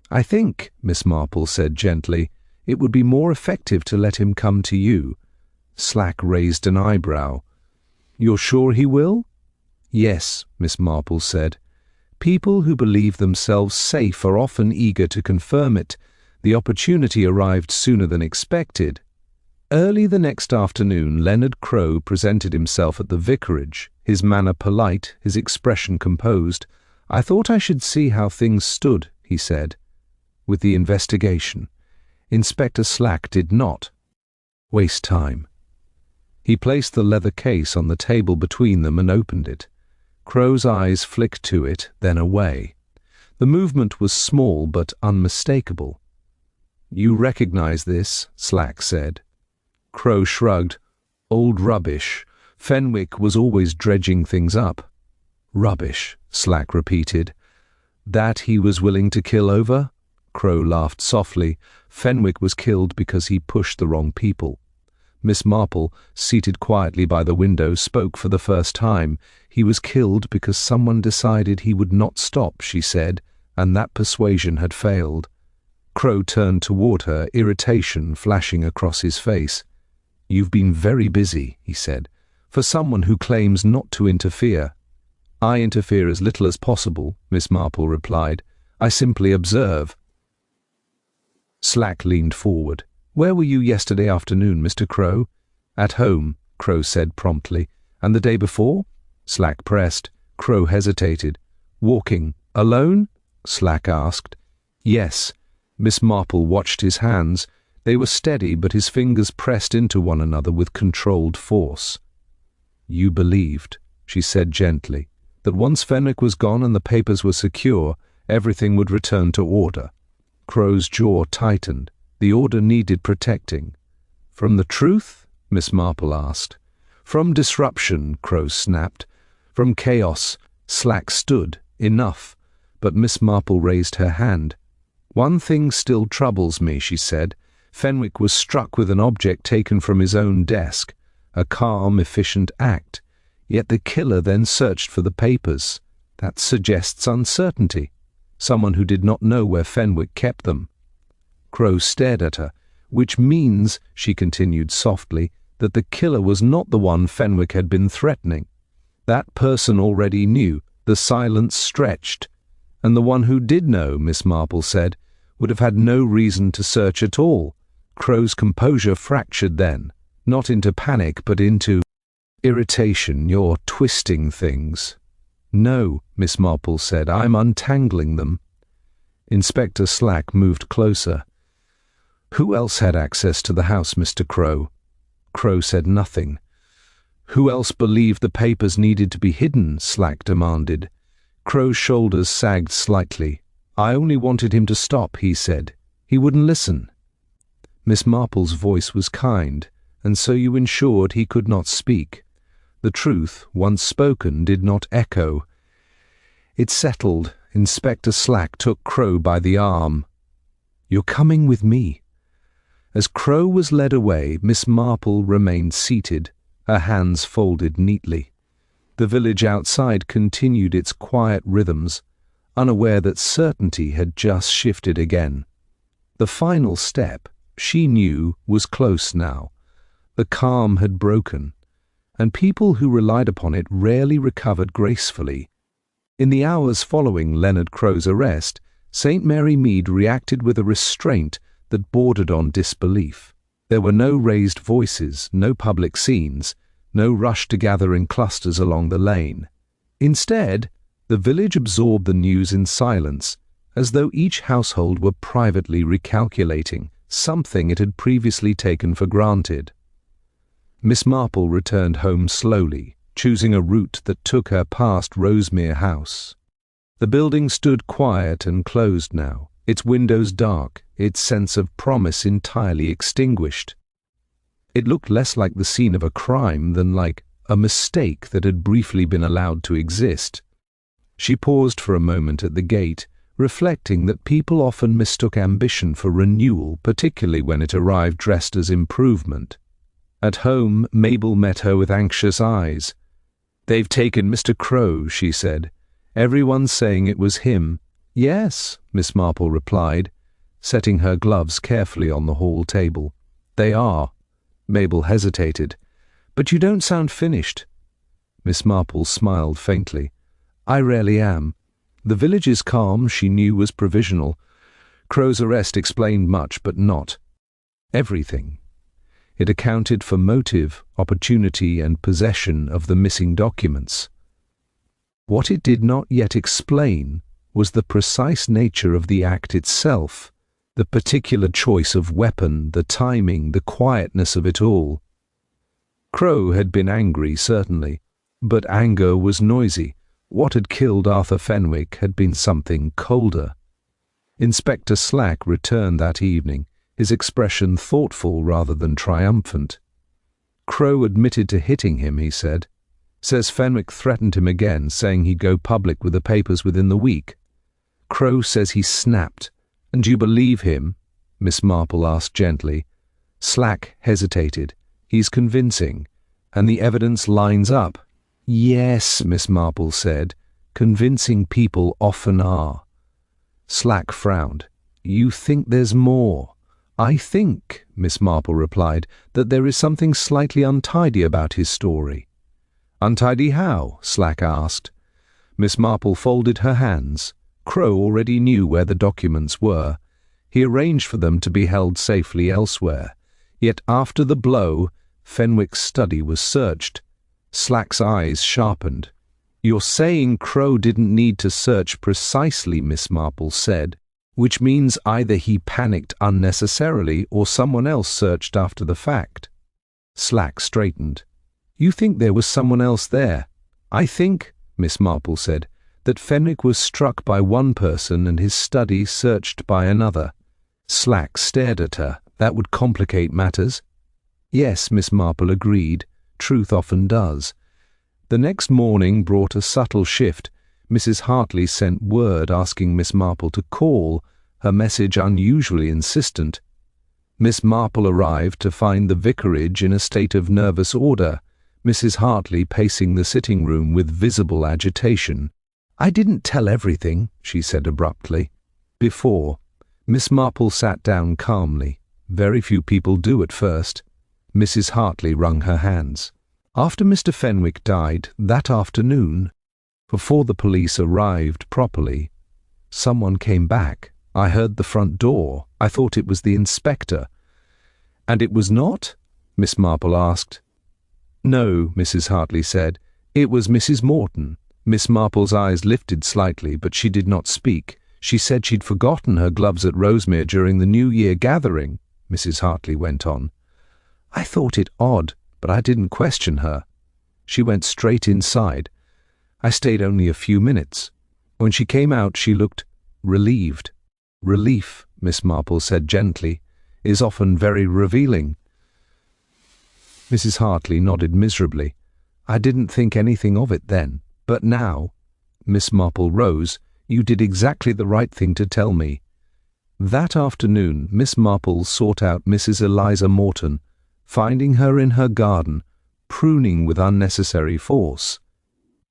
"I think," Miss Marple said gently, "it would be more effective to let him come to you." Slack raised an eyebrow. "You're sure he will?" "Yes," Miss Marple said. "People who believe themselves safe are often eager to confirm it. The opportunity arrived sooner than expected." Early the next afternoon, Leonard Crowe presented himself at the vicarage, his manner polite, his expression composed. "I thought I should see how things stood," he said, "with the investigation. Inspector Slack did not waste time." He placed the leather case on the table between them and opened it. Crowe's eyes flicked to it, then away. The movement was small but unmistakable. "You recognize this?" Slack said. Crowe shrugged. "Old rubbish. Fenwick was always dredging things up." "Rubbish," Slack repeated. "That he was willing to kill over?" Crowe laughed softly. "Fenwick was killed because he pushed the wrong people." Miss Marple, seated quietly by the window, spoke for the first time. "He was killed because someone decided he would not stop," she said, "and that persuasion had failed." Crowe turned toward her, irritation flashing across his face. "You've been very busy," he said, "for someone who claims not to interfere." "I interfere as little as possible," Miss Marple replied. "I simply observe." Slack leaned forward. "Where were you yesterday afternoon, Mr. Crowe?" "At home," Crowe said promptly. "And the day before?" Slack pressed. Crowe hesitated. "Walking. Alone?" Slack asked. "Yes." Miss Marple watched his hands. They were steady, but his fingers pressed into one another with controlled force. "You believed," she said gently, "that once Fenwick was gone and the papers were secure, everything would return to order." Crowe's jaw tightened. The order needed protecting. "From the truth?" Miss Marple asked. "From disruption," Crowe snapped. "From chaos." Slack stood. "Enough." But Miss Marple raised her hand. "One thing still troubles me," she said. "Fenwick was struck with an object taken from his own desk. A calm, efficient act. Yet the killer then searched for the papers. That suggests uncertainty. Someone who did not know where Fenwick kept them." Crowe stared at her. "Which means," she continued softly, "that the killer was not the one Fenwick had been threatening. That person already knew." The silence stretched. "And the one who did know," Miss Marple said, "would have had no reason to search at all." Crowe's composure fractured then, not into panic but into irritation. "You're twisting things." "No," Miss Marple said, "I'm untangling them." Inspector Slack moved closer. "Who else had access to the house, Mr. Crowe?" Crowe said nothing. "Who else believed the papers needed to be hidden?" Slack demanded. Crowe's shoulders sagged slightly. "I only wanted him to stop," he said. "He wouldn't listen." Miss Marple's voice was kind. "And so you ensured he could not speak." The truth, once spoken, did not echo. It settled. Inspector Slack took Crowe by the arm. "You're coming with me." As Crowe was led away, Miss Marple remained seated, her hands folded neatly. The village outside continued its quiet rhythms, unaware that certainty had just shifted again. The final step, she knew, was close now. The calm had broken, and people who relied upon it rarely recovered gracefully. In the hours following Leonard Crowe's arrest, St. Mary Mead reacted with a restraint that bordered on disbelief. There were no raised voices, no public scenes, no rush to gather in clusters along the lane. Instead, the village absorbed the news in silence, as though each household were privately recalculating something it had previously taken for granted. Miss Marple returned home slowly, choosing a route that took her past Rosemere House. The building stood quiet and closed now, its windows dark, its sense of promise entirely extinguished. It looked less like the scene of a crime than like a mistake that had briefly been allowed to exist. She paused for a moment at the gate, reflecting that people often mistook ambition for renewal, particularly when it arrived dressed as improvement. At home, Mabel met her with anxious eyes. "They've taken Mr. Crowe," she said. "Everyone's saying it was him." "Yes," Miss Marple replied, setting her gloves carefully on the hall table. "They are." Mabel hesitated. "But you don't sound finished." Miss Marple smiled faintly. "I rarely am. The village's calm, she knew, was provisional. Crowe's arrest explained much, but not everything. It accounted for motive, opportunity, and possession of the missing documents. What it did not yet explain was the precise nature of the act itself, the particular choice of weapon, the timing, the quietness of it all. Crow had been angry, certainly, but anger was noisy. What had killed Arthur Fenwick had been something colder. Inspector Slack returned that evening, his expression thoughtful rather than triumphant. Crow admitted to hitting him, he said. Says Fenwick threatened him again, saying he'd go public with the papers within the week. Crow says he snapped. And you believe him? Miss Marple asked gently. Slack hesitated. He's convincing. And the evidence lines up. Yes, Miss Marple said. Convincing people often are. Slack frowned. You think there's more? I think, Miss Marple replied, that there is something slightly untidy about his story. Untidy how? Slack asked. Miss Marple folded her hands. Crow already knew where the documents were. He arranged for them to be held safely elsewhere. Yet after the blow, Fenwick's study was searched. Slack's eyes sharpened. You're saying Crow didn't need to search precisely, Miss Marple said, which means either he panicked unnecessarily or someone else searched after the fact. Slack straightened. You think there was someone else there? I think, Miss Marple said, that Fenwick was struck by one person and his study searched by another. Slack stared at her. That would complicate matters. Yes, Miss Marple agreed. Truth often does. The next morning brought a subtle shift. Mrs. Hartley sent word asking Miss Marple to call, her message unusually insistent. Miss Marple arrived to find the vicarage in a state of nervous order, Mrs. Hartley pacing the sitting room with visible agitation. I didn't tell everything, she said abruptly. Before. Miss Marple sat down calmly. Very few people do at first. Mrs. Hartley wrung her hands. After Mr. Fenwick died that afternoon, before the police arrived properly, someone came back. I heard the front door. I thought it was the inspector. And it was not? Miss Marple asked. No, Mrs. Hartley said. It was Mrs. Morton. Miss Marple's eyes lifted slightly, but she did not speak. She said she'd forgotten her gloves at Rosemere during the New Year gathering, Mrs. Hartley went on. I thought it odd, but I didn't question her. She went straight inside. I stayed only a few minutes. When she came out, she looked relieved. Relief, Miss Marple said gently, is often very revealing. Mrs. Hartley nodded miserably. I didn't think anything of it then, but now. Miss Marple rose. You did exactly the right thing to tell me. That afternoon, Miss Marple sought out Mrs. Eliza Morton, finding her in her garden, pruning with unnecessary force.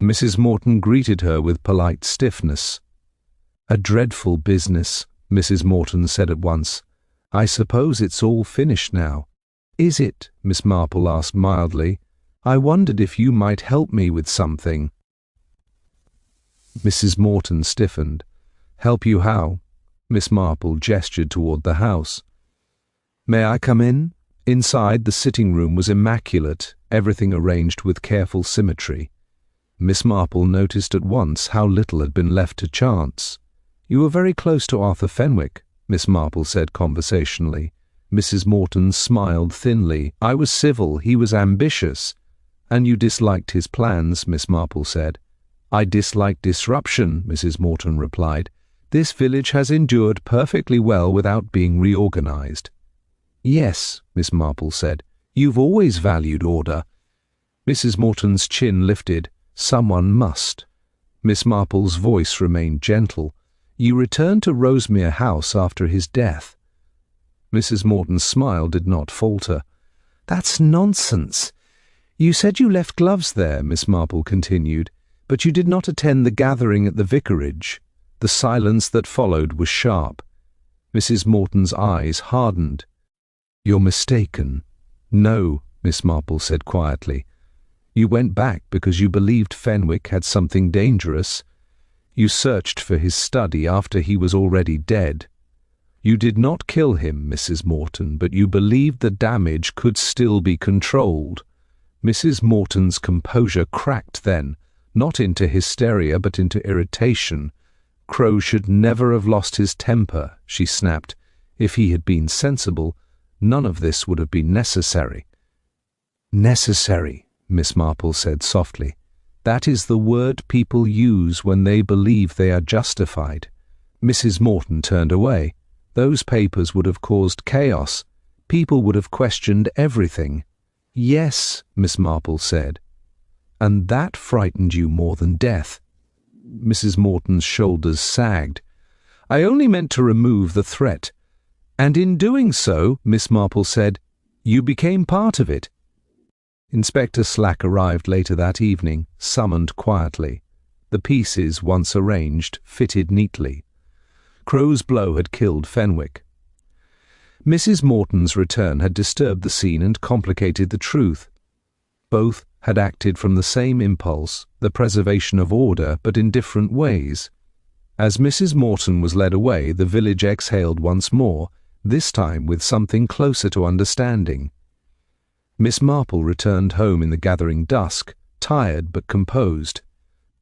Mrs. Morton greeted her with polite stiffness. A dreadful business, Mrs. Morton said at once. I suppose it's all finished now. Is it? Miss Marple asked mildly. I wondered if you might help me with something. Mrs. Morton stiffened. Help you how? Miss Marple gestured toward the house. May I come in? Inside, the sitting room was immaculate, everything arranged with careful symmetry. Miss Marple noticed at once how little had been left to chance. You were very close to Arthur Fenwick, Miss Marple said conversationally. Mrs. Morton smiled thinly. I was civil, he was ambitious. And you disliked his plans, Miss Marple said. I dislike disruption, Mrs. Morton replied. This village has endured perfectly well without being reorganized. Yes, Miss Marple said. You've always valued order. Mrs. Morton's chin lifted. Someone must. Miss Marple's voice remained gentle. You returned to Rosemere House after his death. Mrs. Morton's smile did not falter. That's nonsense. You said you left gloves there, Miss Marple continued, but you did not attend the gathering at the vicarage. The silence that followed was sharp. Mrs. Morton's eyes hardened. You're mistaken. No, Miss Marple said quietly. You went back because you believed Fenwick had something dangerous. You searched for his study after he was already dead. You did not kill him, Mrs. Morton, but you believed the damage could still be controlled. Mrs. Morton's composure cracked then, not into hysteria but into irritation. Crow should never have lost his temper, she snapped. If he had been sensible, none of this would have been necessary. Necessary, Miss Marple said softly. That is the word people use when they believe they are justified. Mrs. Morton turned away. Those papers would have caused chaos. People would have questioned everything. Yes, Miss Marple said. And that frightened you more than death. Mrs. Morton's shoulders sagged. I only meant to remove the threat. And in doing so, Miss Marple said, you became part of it. Inspector Slack arrived later that evening, summoned quietly. The pieces, once arranged, fitted neatly. Crow's blow had killed Fenwick. Mrs. Morton's return had disturbed the scene and complicated the truth. Both had acted from the same impulse, the preservation of order, but in different ways. As Mrs. Morton was led away, the village exhaled once more, this time with something closer to understanding. Miss Marple returned home in the gathering dusk, tired but composed.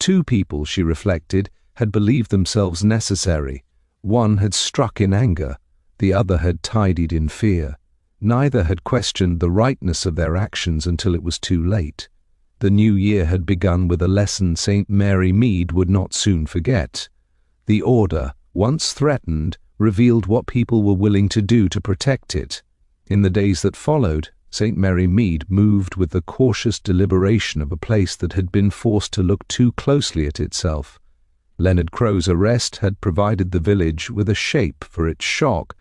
Two people, she reflected, had believed themselves necessary. One had struck in anger, the other had tidied in fear. Neither had questioned the rightness of their actions until it was too late. The new year had begun with a lesson St. Mary Mead would not soon forget. The order, once threatened, revealed what people were willing to do to protect it. In the days that followed, St. Mary Mead moved with the cautious deliberation of a place that had been forced to look too closely at itself. Leonard Crow's arrest had provided the village with a shape for its shock,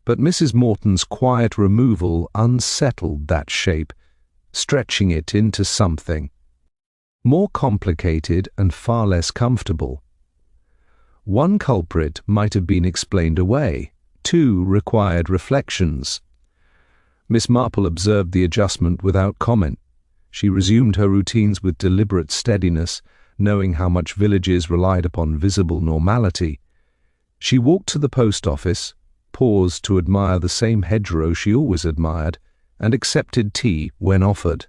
but Mrs. Morton's quiet removal unsettled that shape, stretching it into something more complicated and far less comfortable. One culprit might have been explained away. Two required reflections. Miss Marple observed the adjustment without comment. She resumed her routines with deliberate steadiness, knowing how much villages relied upon visible normality. She walked to the post office, paused to admire the same hedgerow she always admired, and accepted tea when offered.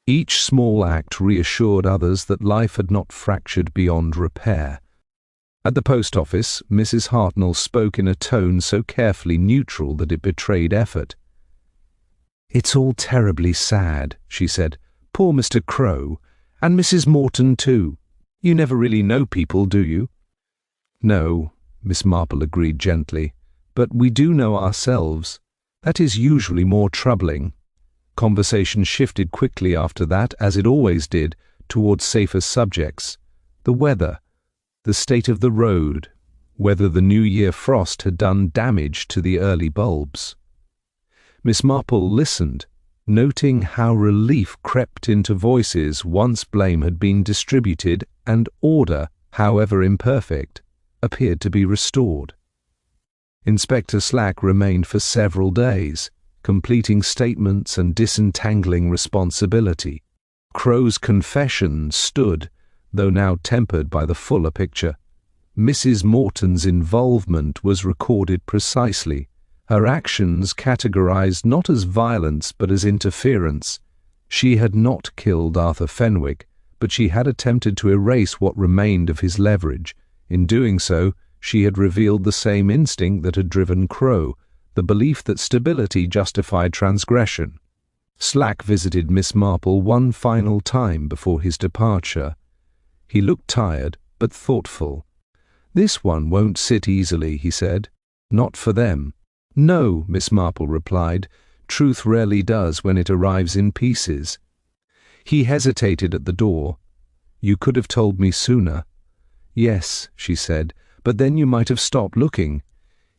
Each small act reassured others that life had not fractured beyond repair. At the post office, Mrs. Hartnell spoke in a tone so carefully neutral that it betrayed effort. "It's all terribly sad," she said. "Poor Mr. Crow, and Mrs. Morton too. You never really know people, do you?" "No," Miss Marple agreed gently, "but we do know ourselves. That is usually more troubling." Conversation shifted quickly after that, as it always did, towards safer subjects. The weather, the state of the road, whether the New Year frost had done damage to the early bulbs. Miss Marple listened, noting how relief crept into voices once blame had been distributed and order, however imperfect, appeared to be restored. Inspector Slack remained for several days, completing statements and disentangling responsibility. Crow's confession stood, though now tempered by the fuller picture. Mrs. Morton's involvement was recorded precisely, her actions categorized not as violence but as interference. She had not killed Arthur Fenwick, but she had attempted to erase what remained of his leverage. In doing so, she had revealed the same instinct that had driven Crow, the belief that stability justified transgression. Slack visited Miss Marple one final time before his departure. He looked tired, but thoughtful. "This one won't sit easily," he said. "Not for them." "No," Miss Marple replied. "Truth rarely does when it arrives in pieces." He hesitated at the door. "You could have told me sooner." "Yes," she said, "but then you might have stopped looking."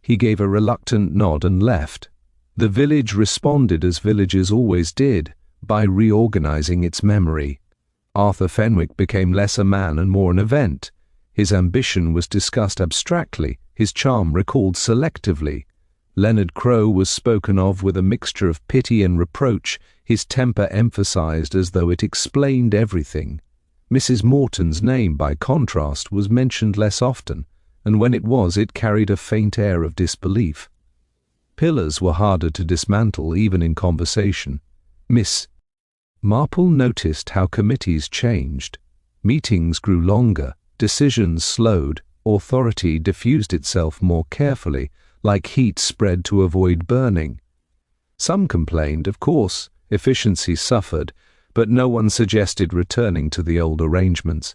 He gave a reluctant nod and left. The village responded as villages always did, by reorganizing its memory. Arthur Fenwick became less a man and more an event. His ambition was discussed abstractly, his charm recalled selectively. Leonard Crow was spoken of with a mixture of pity and reproach, his temper emphasized as though it explained everything. Mrs. Morton's name, by contrast, was mentioned less often, and when it was, it carried a faint air of disbelief. Pillars were harder to dismantle even in conversation. Miss Marple noticed how committees changed. Meetings grew longer, decisions slowed, authority diffused itself more carefully, like heat spread to avoid burning. Some complained, of course, efficiency suffered, but no one suggested returning to the old arrangements.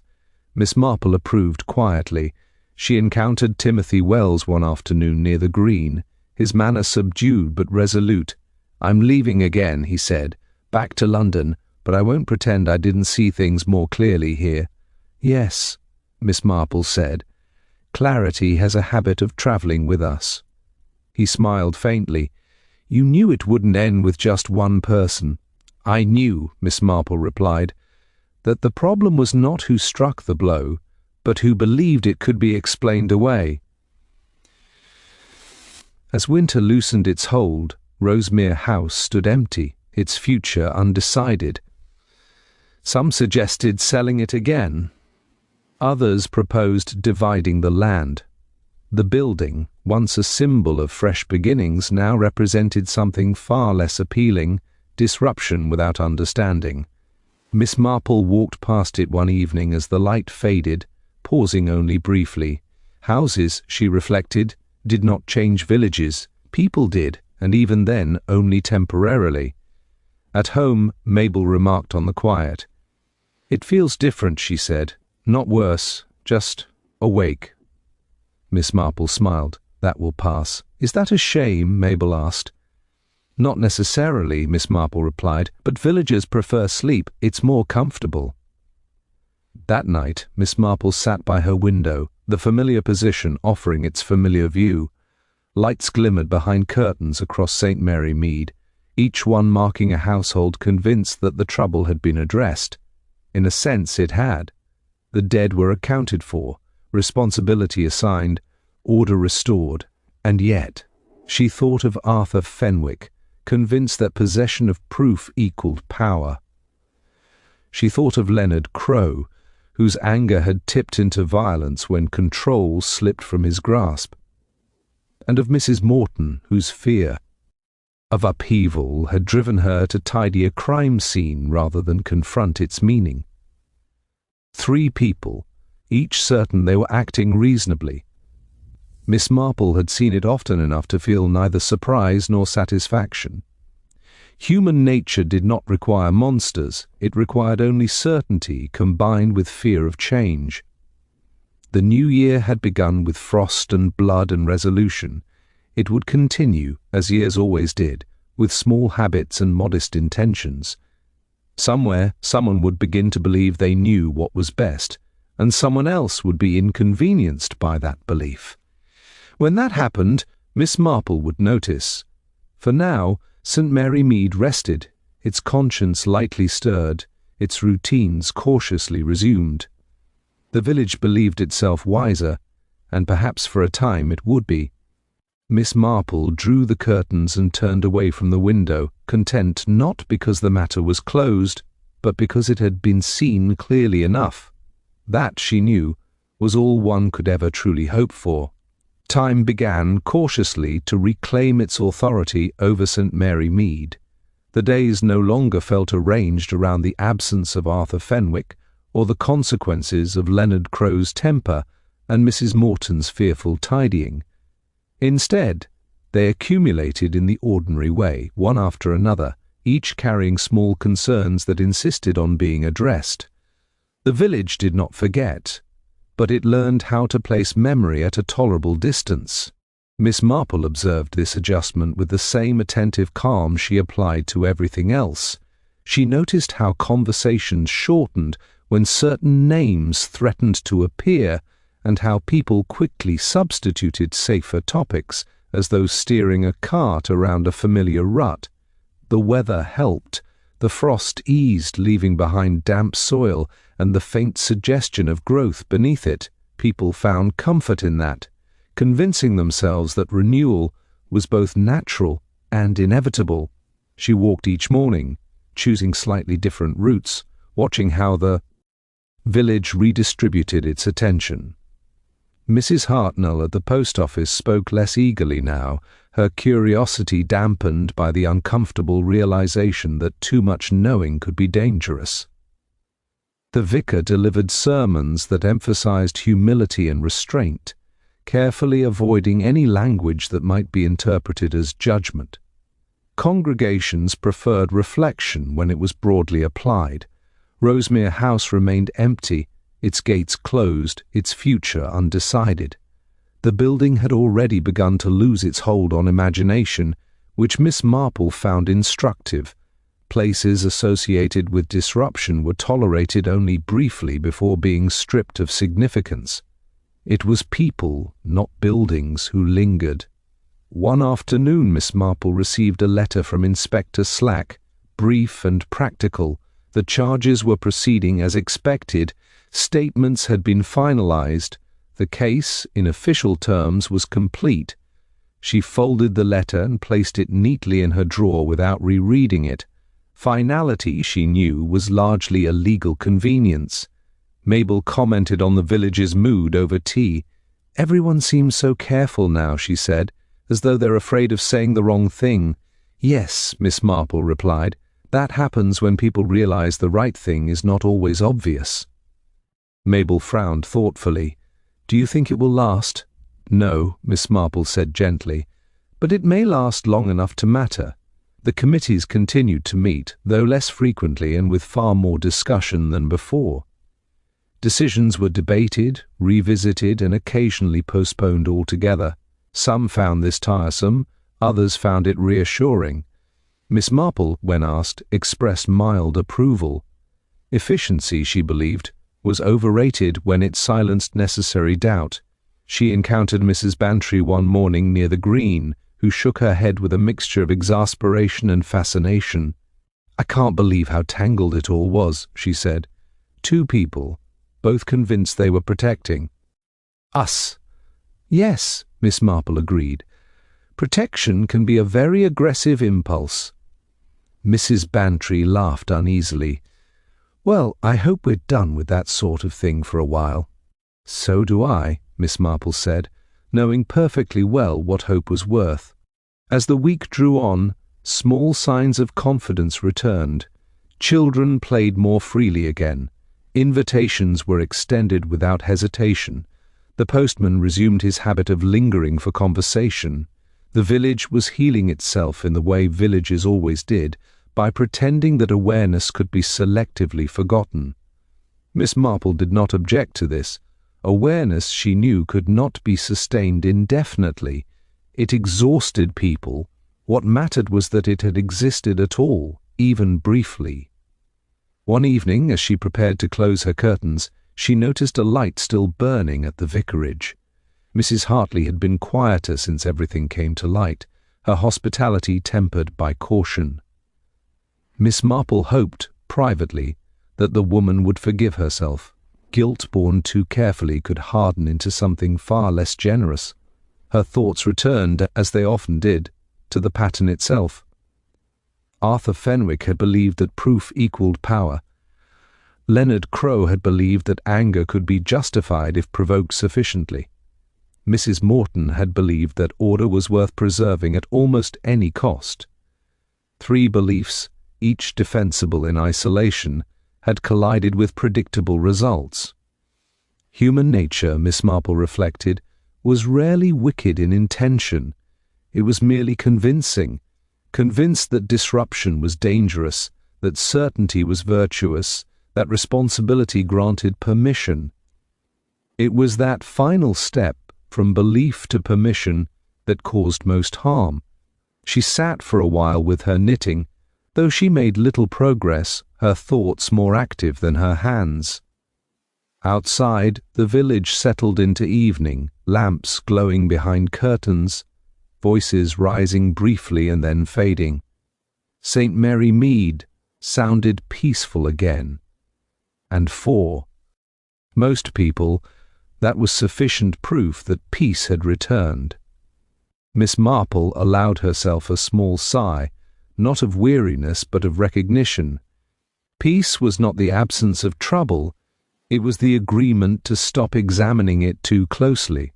Miss Marple approved quietly. She encountered Timothy Wells one afternoon near the Green, his manner subdued but resolute. "I'm leaving again," he said, "back to London, but I won't pretend I didn't see things more clearly here." "Yes," Miss Marple said, "clarity has a habit of travelling with us." He smiled faintly. "You knew it wouldn't end with just one person." "I knew," Miss Marple replied, "that the problem was not who struck the blow, but who believed it could be explained away." As winter loosened its hold, Rosemere House stood empty, its future undecided. Some suggested selling it again. Others proposed dividing the land. The building, once a symbol of fresh beginnings, now represented something far less appealing: disruption without understanding. Miss Marple walked past it one evening as the light faded, pausing only briefly. Houses, she reflected, did not change villages. People did, and even then only temporarily. At home, Mabel remarked on the quiet. "It feels different," she said. "Not worse, just awake." Miss Marple smiled. "That will pass." "Is that a shame?" Mabel asked. "Not necessarily," Miss Marple replied, "but villagers prefer sleep. It's more comfortable." That night, Miss Marple sat by her window, the familiar position offering its familiar view. Lights glimmered behind curtains across St. Mary Mead, each one marking a household convinced that the trouble had been addressed. In a sense it had. The dead were accounted for, responsibility assigned, order restored, and yet she thought of Arthur Fenwick, convinced that possession of proof equaled power. She thought of Leonard Crowe, whose anger had tipped into violence when control slipped from his grasp, and of Mrs. Morton, whose fear of upheaval had driven her to tidy a crime scene rather than confront its meaning. 3 people, each certain they were acting reasonably. Miss Marple had seen it often enough to feel neither surprise nor satisfaction. Human nature did not require monsters, it required only certainty combined with fear of change. The new year had begun with frost and blood and resolution. It would continue, as years always did, with small habits and modest intentions. Somewhere, someone would begin to believe they knew what was best, and someone else would be inconvenienced by that belief. When that happened, Miss Marple would notice. For now, St. Mary Mead rested, its conscience lightly stirred, its routines cautiously resumed. The village believed itself wiser, and perhaps for a time it would be. Miss Marple drew the curtains and turned away from the window, content not because the matter was closed, but because it had been seen clearly enough. That, she knew, was all one could ever truly hope for. Time began cautiously to reclaim its authority over St. Mary Mead. The days no longer felt arranged around the absence of Arthur Fenwick or the consequences of Leonard Crowe's temper and Mrs. Morton's fearful tidying. Instead, they accumulated in the ordinary way, one after another, each carrying small concerns that insisted on being addressed. The village did not forget, but it learned how to place memory at a tolerable distance. Miss Marple observed this adjustment with the same attentive calm she applied to everything else. She noticed how conversations shortened when certain names threatened to appear, and how people quickly substituted safer topics, as though steering a cart around a familiar rut. The weather helped. The frost eased, leaving behind damp soil and the faint suggestion of growth beneath it. People found comfort in that, convincing themselves that renewal was both natural and inevitable. She walked each morning, choosing slightly different routes, watching how the village redistributed its attention. Mrs. Hartnell at the post office spoke less eagerly now, her curiosity dampened by the uncomfortable realization that too much knowing could be dangerous. The vicar delivered sermons that emphasized humility and restraint, carefully avoiding any language that might be interpreted as judgment. Congregations preferred reflection when it was broadly applied. Rosemere House remained empty, its gates closed, its future undecided. The building had already begun to lose its hold on imagination, which Miss Marple found instructive. Places associated with disruption were tolerated only briefly before being stripped of significance. It was people, not buildings, who lingered. One afternoon Miss Marple received a letter from Inspector Slack, brief and practical. The charges were proceeding as expected. Statements had been finalized. The case, in official terms, was complete. She folded the letter and placed it neatly in her drawer without rereading it. Finality, she knew, was largely a legal convenience. Mabel commented on the village's mood over tea. "Everyone seems so careful now," she said, "as though they're afraid of saying the wrong thing." "Yes," Miss Marple replied. "That happens when people realize the right thing is not always obvious." Mabel frowned thoughtfully. "Do you think it will last?" "No," Miss Marple said gently. "But it may last long enough to matter." The committees continued to meet, though less frequently and with far more discussion than before. Decisions were debated, revisited, and occasionally postponed altogether. Some found this tiresome, others found it reassuring. Miss Marple, when asked, expressed mild approval. Efficiency, she believed, was overrated when it silenced necessary doubt. She encountered Mrs. Bantry one morning near the green, who shook her head with a mixture of exasperation and fascination. "I can't believe how tangled it all was," she said. "Two people, both convinced they were protecting us." "Yes," Miss Marple agreed. "Protection can be a very aggressive impulse." Mrs. Bantry laughed uneasily. "Well, I hope we're done with that sort of thing for a while." "So do I," Miss Marple said, knowing perfectly well what hope was worth. As the week drew on, small signs of confidence returned. Children played more freely again. Invitations were extended without hesitation. The postman resumed his habit of lingering for conversation. The village was healing itself in the way villages always did, by pretending that awareness could be selectively forgotten. Miss Marple did not object to this. Awareness, she knew, could not be sustained indefinitely. It exhausted people. What mattered was that it had existed at all, even briefly. One evening, as she prepared to close her curtains, she noticed a light still burning at the vicarage. Mrs. Hartley had been quieter since everything came to light, her hospitality tempered by caution. Miss Marple hoped, privately, that the woman would forgive herself. Guilt borne too carefully could harden into something far less generous. Her thoughts returned, as they often did, to the pattern itself. Arthur Fenwick had believed that proof equaled power. Leonard Crowe had believed that anger could be justified if provoked sufficiently. Mrs. Morton had believed that order was worth preserving at almost any cost. Three beliefs, each defensible in isolation, had collided with predictable results. Human nature, Miss Marple reflected, was rarely wicked in intention. It was merely convinced that disruption was dangerous, that certainty was virtuous, that responsibility granted permission. It was that final step, from belief to permission, that caused most harm. She sat for a while with her knitting. Though she made little progress, her thoughts more active than her hands. Outside, the village settled into evening, lamps glowing behind curtains, voices rising briefly and then fading. St. Mary Mead sounded peaceful again. And for most people, that was sufficient proof that peace had returned. Miss Marple allowed herself a small sigh, not of weariness but of recognition. Peace was not the absence of trouble, It was the agreement to stop examining it too closely.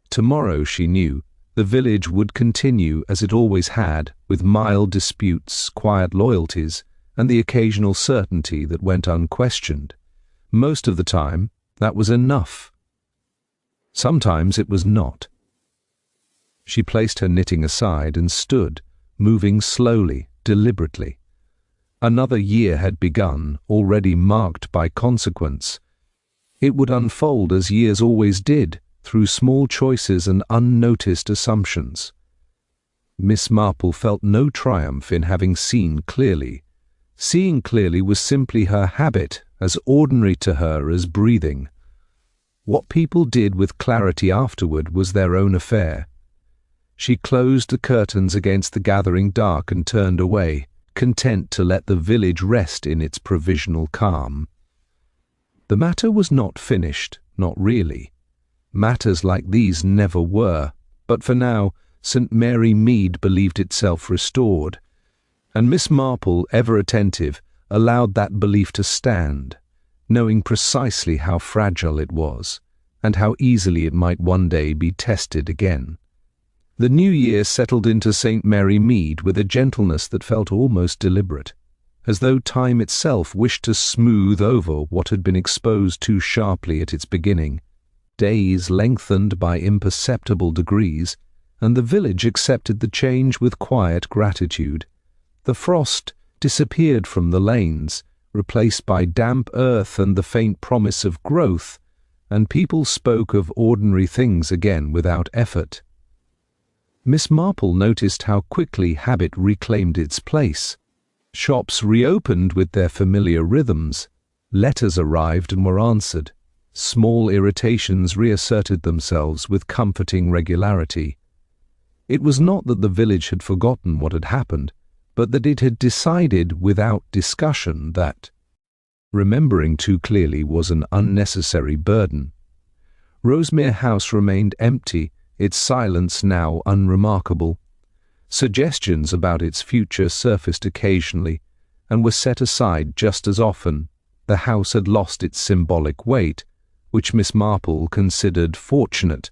Tomorrow, she knew, the village would continue as it always had, with mild disputes, quiet loyalties, and the occasional certainty that went unquestioned. Most of the time, that was enough. Sometimes it was not. She placed her knitting aside and stood, moving slowly, deliberately. Another year had begun, already marked by consequence. It would unfold as years always did, through small choices and unnoticed assumptions. Miss Marple felt no triumph in having seen clearly. Seeing clearly was simply her habit, as ordinary to her as breathing. What people did with clarity afterward was their own affair. She closed the curtains against the gathering dark and turned away, content to let the village rest in its provisional calm. The matter was not finished, not really. Matters like these never were, but for now St. Mary Mead believed itself restored, and Miss Marple, ever attentive, allowed that belief to stand, knowing precisely how fragile it was, and how easily it might one day be tested again. The new year settled into St. Mary Mead with a gentleness that felt almost deliberate, as though time itself wished to smooth over what had been exposed too sharply at its beginning. Days lengthened by imperceptible degrees, and the village accepted the change with quiet gratitude. The frost disappeared from the lanes, replaced by damp earth and the faint promise of growth, and people spoke of ordinary things again without effort. Miss Marple noticed how quickly habit reclaimed its place. Shops reopened with their familiar rhythms. Letters arrived and were answered. Small irritations reasserted themselves with comforting regularity. It was not that the village had forgotten what had happened, but that it had decided without discussion that remembering too clearly was an unnecessary burden. Rosemere House remained empty, its silence now unremarkable. Suggestions about its future surfaced occasionally, and were set aside just as often. The house had lost its symbolic weight, which Miss Marple considered fortunate.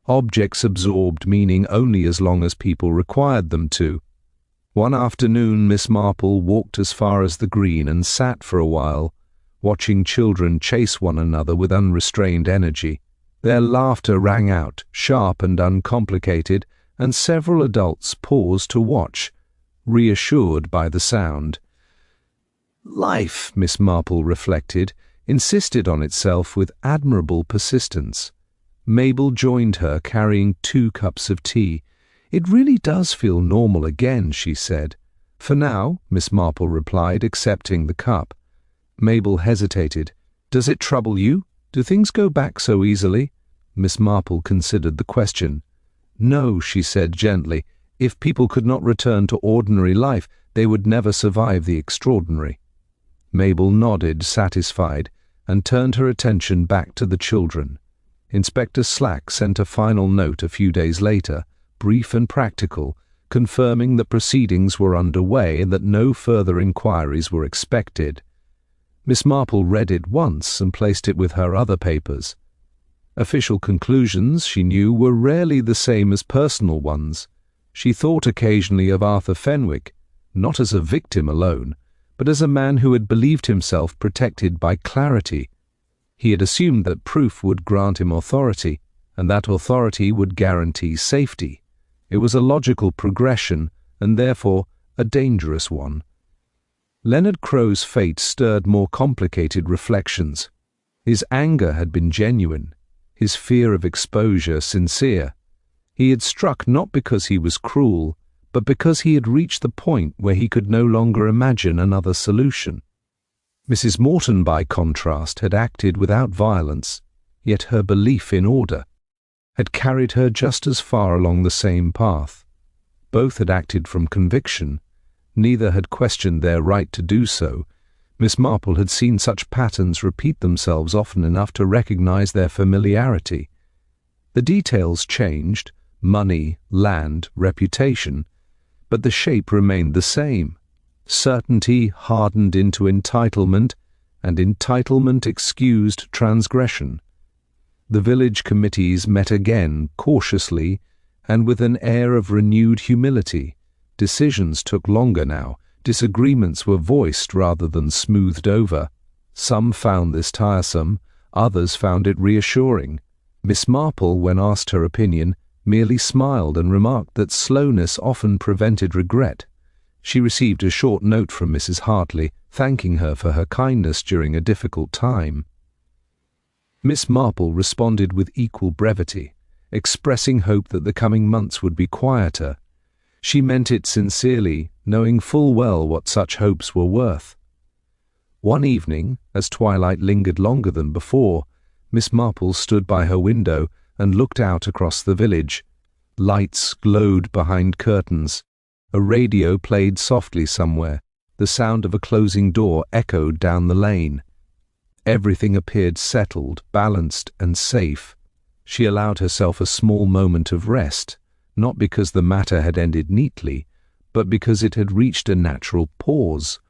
Objects absorbed meaning only as long as people required them to. One afternoon Miss Marple walked as far as the green and sat for a while, watching children chase one another with unrestrained energy. Their laughter rang out, sharp and uncomplicated, and several adults paused to watch, reassured by the sound. Life, Miss Marple reflected, insisted on itself with admirable persistence. Mabel joined her, carrying 2 cups of tea. "It really does feel normal again," she said. "For now," Miss Marple replied, accepting the cup. Mabel hesitated. "Does it trouble you? Do things go back so easily?" Miss Marple considered the question. "No," she said gently. "If people could not return to ordinary life, they would never survive the extraordinary." Mabel nodded, satisfied, and turned her attention back to the children. Inspector Slack sent a final note a few days later, brief and practical, confirming that proceedings were underway and that no further inquiries were expected. Miss Marple read it once and placed it with her other papers. Official conclusions, she knew, were rarely the same as personal ones. She thought occasionally of Arthur Fenwick, not as a victim alone, but as a man who had believed himself protected by clarity. He had assumed that proof would grant him authority, and that authority would guarantee safety. It was a logical progression, and therefore a dangerous one. Leonard Crow's fate stirred more complicated reflections. His anger had been genuine, his fear of exposure sincere. He had struck not because he was cruel, but because he had reached the point where he could no longer imagine another solution. Mrs. Morton, by contrast, had acted without violence, yet her belief in order had carried her just as far along the same path. Both had acted from conviction. Neither had questioned their right to do so. Miss Marple had seen such patterns repeat themselves often enough to recognize their familiarity. The details changed, money, land, reputation, but the shape remained the same. Certainty hardened into entitlement, and entitlement excused transgression. The village committees met again, cautiously, and with an air of renewed humility. Decisions took longer now. Disagreements were voiced rather than smoothed over. Some found this tiresome, others found it reassuring. Miss Marple, when asked her opinion, merely smiled and remarked that slowness often prevented regret. She received a short note from Mrs. Hartley, thanking her for her kindness during a difficult time. Miss Marple responded with equal brevity, expressing hope that the coming months would be quieter. She meant it sincerely, knowing full well what such hopes were worth. One evening, as twilight lingered longer than before, Miss Marple stood by her window and looked out across the village. Lights glowed behind curtains. A radio played softly somewhere. The sound of a closing door echoed down the lane. Everything appeared settled, balanced, and safe. She allowed herself a small moment of rest, not because the matter had ended neatly, but because it had reached a natural pause.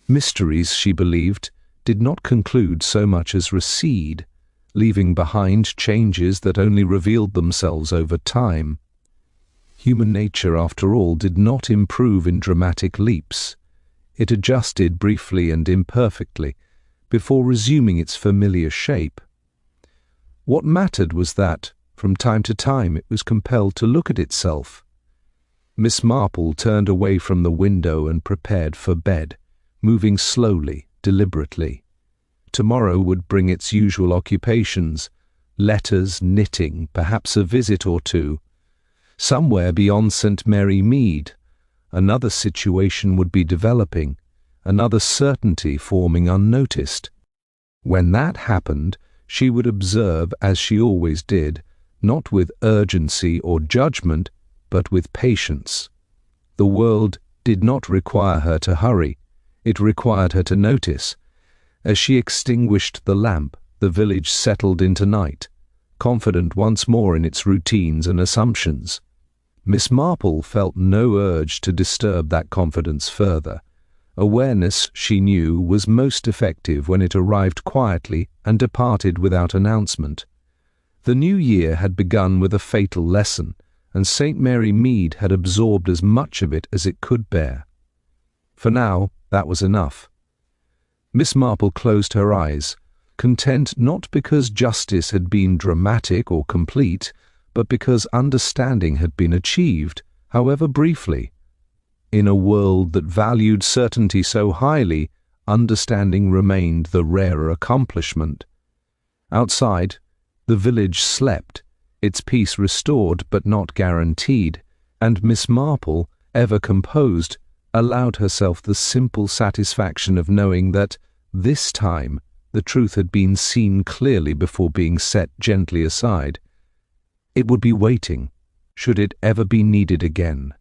Mysteries, she believed, did not conclude so much as recede, leaving behind changes that only revealed themselves over time. Human nature, after all, did not improve in dramatic leaps. It adjusted briefly and imperfectly, before resuming its familiar shape. What mattered was that, from time to time, it was compelled to look at itself. Miss Marple turned away from the window and prepared for bed, moving slowly, deliberately. Tomorrow would bring its usual occupations: letters, knitting, perhaps a visit or two. Somewhere beyond St. Mary Mead, another situation would be developing, another certainty forming unnoticed. When that happened, she would observe, as she always did, not with urgency or judgment, but with patience. The world did not require her to hurry. It required her to notice. As she extinguished the lamp, the village settled into night, confident once more in its routines and assumptions. Miss Marple felt no urge to disturb that confidence further. Awareness, she knew, was most effective when it arrived quietly and departed without announcement. The new year had begun with a fatal lesson, and St. Mary Mead had absorbed as much of it as it could bear. For now, that was enough. Miss Marple closed her eyes, content not because justice had been dramatic or complete, but because understanding had been achieved, however briefly. In a world that valued certainty so highly, understanding remained the rarer accomplishment. Outside, the village slept, its peace restored but not guaranteed, and Miss Marple, ever composed, allowed herself the simple satisfaction of knowing that, this time, the truth had been seen clearly before being set gently aside. It would be waiting, should it ever be needed again.